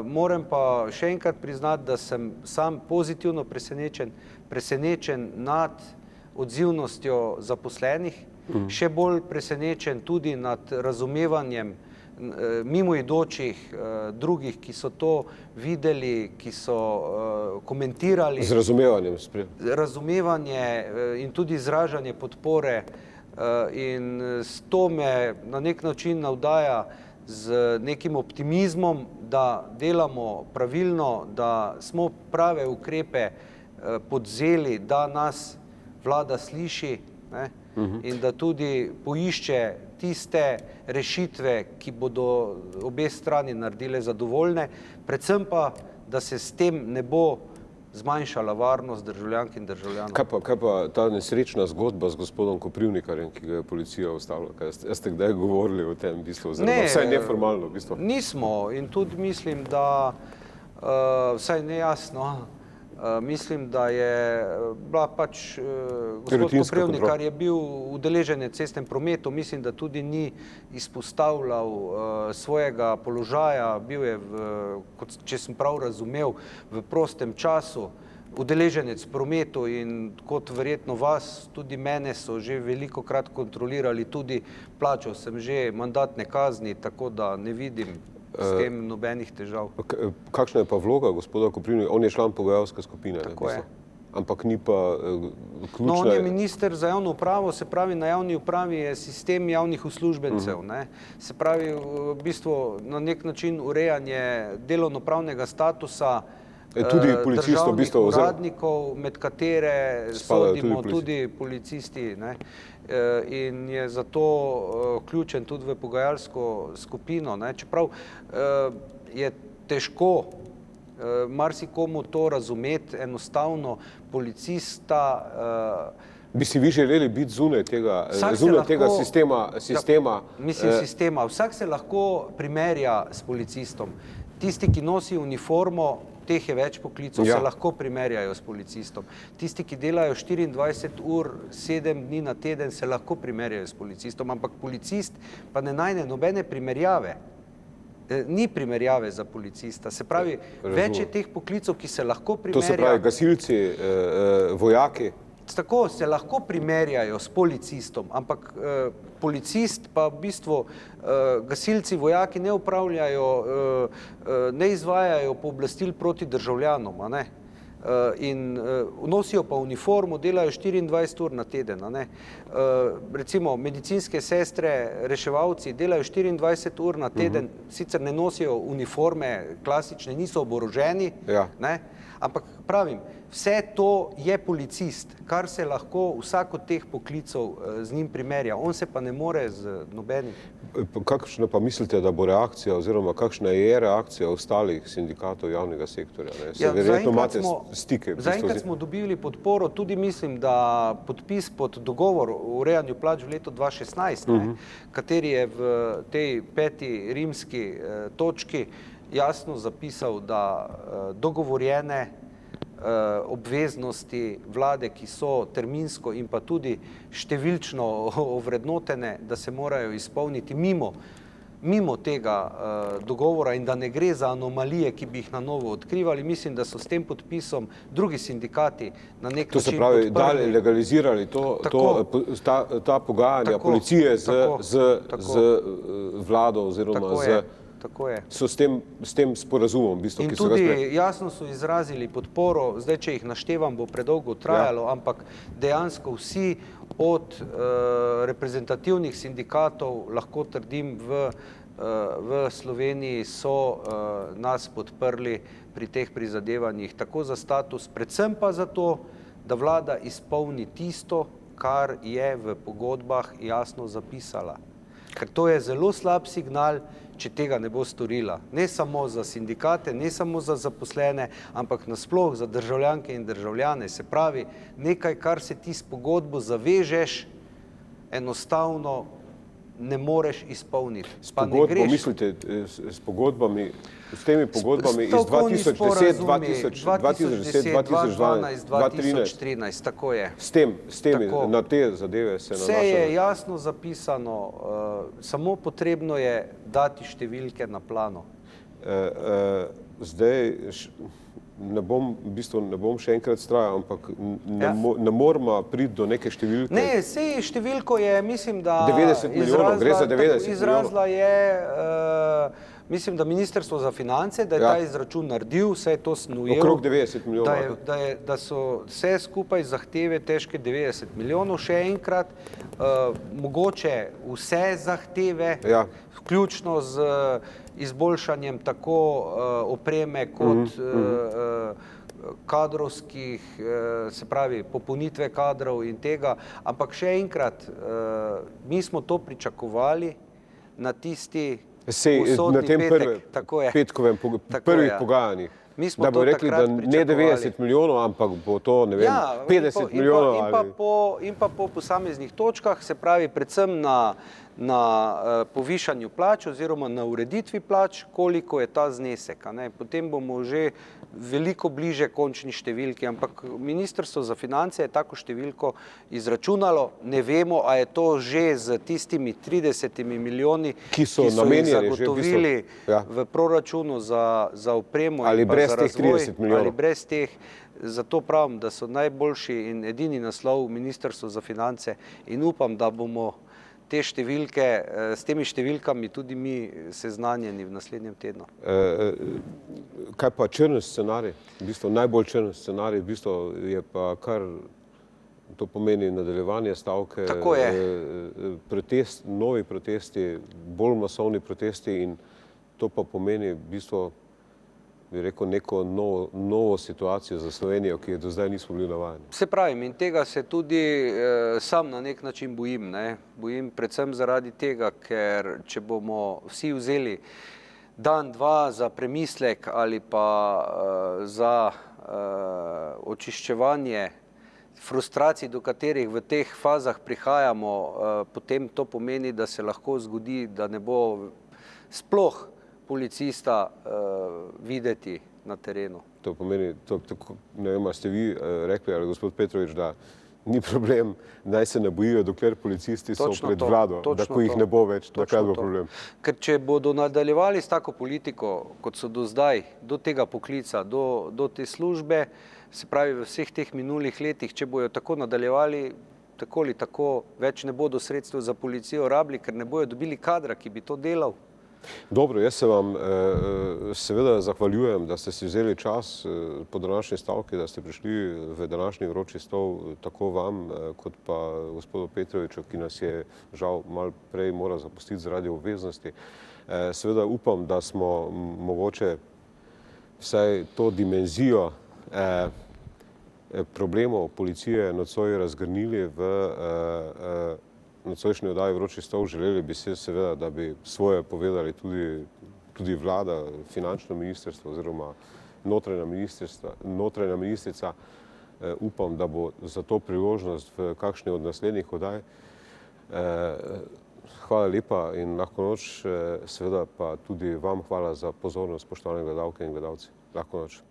Moram pa še enkrat priznati, da sem sam pozitivno presenečen nad odzivnostjo zaposlenih, še bolj presenečen tudi nad razumevanjem mimoidočih drugih, ki so to videli, ki so komentirali. Z razumevanjem. Razumevanje in tudi izražanje podpore in to me na nek način navdaja z nekim optimizmom, da delamo pravilno, da smo prave ukrepe podzeli, da nas vlada sliši in da tudi poišče tiste rešitve, ki bodo obe strani naredile zadovoljne, predvsem pa, da se s tem ne bo zmanjšala varnost državljank in državljanov. Kaj pa ta nesrečna zgodba z gospodom Koprivnikarjem, ki ga je policija ustavila? Ste kdaj govorili o tem, vsaj neformalno? Nismo in tudi mislim, da vsaj nejasno, mislim, da je bila pač gospod Koprivnikar je bil udeležen v cestnem prometu, mislim, da tudi ni izpostavljal svojega položaja, bil je, če sem prav razumel, v prostem času udeleženec v prometu in kot verjetno vas, tudi mene so že velikokrat kontrolirali, tudi plačal sem že mandatne kazni, tako da ne vidim s tem nobenih težav. Kakšna je pa vloga gospoda Koprivnika? On je član pogajalske skupine. Tako je. Ampak ni pa ključna... No, on je minister za javno upravo, se pravi, na javni upravi je sistem javnih uslužbencev. Se pravi, v bistvu na nek način urejanje delovnopravnega statusa državnih uradnikov, med katere sodimo tudi policisti, in je zato ključen tudi v pogajalsko skupino. Čeprav je težko marsikomu to razumeti, enostavno policista... Bi si vi želeli biti zunaj tega sistema? Mislim, sistema. Vsak se lahko primerja s policistom. Tisti, ki nosi uniformo, teh je več poklicov, se lahko primerjajo s policistom. Tisti, ki delajo 24 ur, 7 dni na teden, se lahko primerjajo s policistom, ampak policist pa ne najde nobene primerjave. Ni primerjave za policista. Se pravi, več je teh poklicov, ki se lahko primerjajo. To se pravi, gasilci, vojaki? tako se lahko primerjajo s policistom, ampak policist pa v bistvu gasilci, vojaki ne upravljajo, ne izvajajo pooblastil proti državljanom, a ne? In nosijo pa uniformo, delajo 24 ur na teden, a ne? Recimo medicinske sestre, reševalci delajo 24 ur na teden, sicer ne nosijo uniforme klasične, niso oboroženi, ne? Ampak pravim, vse to je policist, kar se lahko vsak od teh poklicov z njim primerja. On se pa ne more z nobenim. Kakšna pa mislite, da bo reakcija oziroma kakšna je reakcija ostalih sindikatov javnega sektorja? Verjetno imate stike. Zaenkrat smo dobili podporo, tudi mislim, da podpis pod dogovor o urejanju plač v letu 2016, kateri je v tej 5. rimski točki jasno zapisal, da dogovorjene obveznosti vlade, ki so terminsko in pa tudi številčno ovrednotene, da se morajo izpolniti mimo tega dogovora in da ne gre za anomalije, ki bi jih na novo odkrivali. Mislim, da so s tem podpisom drugi sindikati na nek način podprli. To se pravi, dalje legalizirali ta pogajanja policije z vlado oziroma z... So s tem sporazumom, v bistvu, ki so ga sprejeli. In tudi jasno so izrazili podporo, zdaj, če jih naštevam, bo predolgo trajalo, ampak dejansko vsi od reprezentativnih sindikatov, lahko trdim, v Sloveniji so nas podprli pri teh prizadevanjih, tako za status, predvsem pa za to, da vlada izpolni tisto, kar je v pogodbah jasno zapisala. Ker to je zelo slab signal, če tega ne bo storila. Ne samo za sindikate, ne samo za zaposlene, ampak nasploh za državljanke in državljane. Se pravi, nekaj, kar se ti s pogodbo zavežeš, enostavno ne moreš izpolniti. S pogodbo, mislite, s pogodbami, s temi pogodbami iz 2010, 2012, 2013, tako je. S temi, na te zadeve se nanašajo. Vse je jasno zapisano, samo potrebno je dati številke na plano. Zdaj, ne bom še enkrat vztrajal, ampak ne moramo priti do neke številke. Ne, sej številko je, mislim, da 90 milijonov, gre za 90 milijonov. Izrazila je, mislim, da Ministrstvo za finance, da je ta izračun naredil, vse to sem ujel. Okrog 90 milijonov. Da so vse skupaj zahteve težke 90 milijonov. Še enkrat, mogoče vse zahteve, vključno z izboljšanjem tako opreme kot kadrovskih, se pravi, popolnitve kadrov in tega, ampak še enkrat, mi smo to pričakovali na tisti usodni petek. Petkovem prvih pogajanjih. Da bo rekli, da ne 90 milijonov, ampak bo to, ne vem, 50 milijonov. In pa po posameznih točkah, se pravi, predvsem na povišanju plač oziroma na ureditvi plač, koliko je ta znesek. Potem bomo že veliko bliže končni številki, ampak Ministrstvo za finance je tako številko izračunalo. Ne vemo, a je to že z tistimi 30 milijoni, ki so jih zagotovili v proračunu za opremo in pa za razvoj, ali brez teh. Zato pravim, da so najboljši in edini naslov Ministrstvo za finance in upam, da bomo te številke, s temi številkami tudi mi seznanjeni v naslednjem tednu. Kaj pa črni scenarij? V bistvu najbolj črni scenarij, v bistvu je pa kar, to pomeni nadaljevanje stavke, novi protesti, bolj masovni protesti in to pa pomeni v bistvu, bi rekel, neko novo situacijo za Slovenijo, ki je do zdaj nismo bili navajeni. Se pravim, in tega se tudi sam na nek način bojim. Bojim predvsem zaradi tega, ker če bomo vsi vzeli dan, dva za premislek ali pa za očiščevanje frustracij, do katerih v teh fazah prihajamo, potem to pomeni, da se lahko zgodi, da ne bo sploh policista videti na terenu. To pomeni, ne vem, ste vi rekli, ali gospod Petrovič, da ni problem, naj se ne bojijo, dokler policisti so pred vlado, da ko jih ne bo več, takrat bo problem. Ker če bodo nadaljevali s tako politiko, kot so do zdaj, do tega poklica, do te službe, Se pravi, v vseh teh minulih letih, če bojo tako nadaljevali, tako ali tako več ne bodo sredstev za policijo rabili, ker ne bojo dobili kadra, ki bi to delal. Dobro, jaz se vam seveda zahvaljujem, da ste si vzeli čas po današnji stavki, da ste prišli v današnji vroči stol, tako vam kot pa gospodu Petroviču, ki nas je žal malo prej moral zapustiti zaradi obveznosti. Seveda upam, da smo mogoče vsaj to dimenzijo problemov policije nocoj razgrnili v nocojšnji oddaji Vroči stol. Želeli bi se seveda, da bi svoje povedali tudi vlada, finančno ministrstvo oziroma notranja ministrica. Upam, da bo za to priložnost v kakšni od naslednjih oddaj. Hvala lepa in lahko noč, seveda pa tudi vam hvala za pozornost, spoštovane gledalke in gledalci. Lahko noč.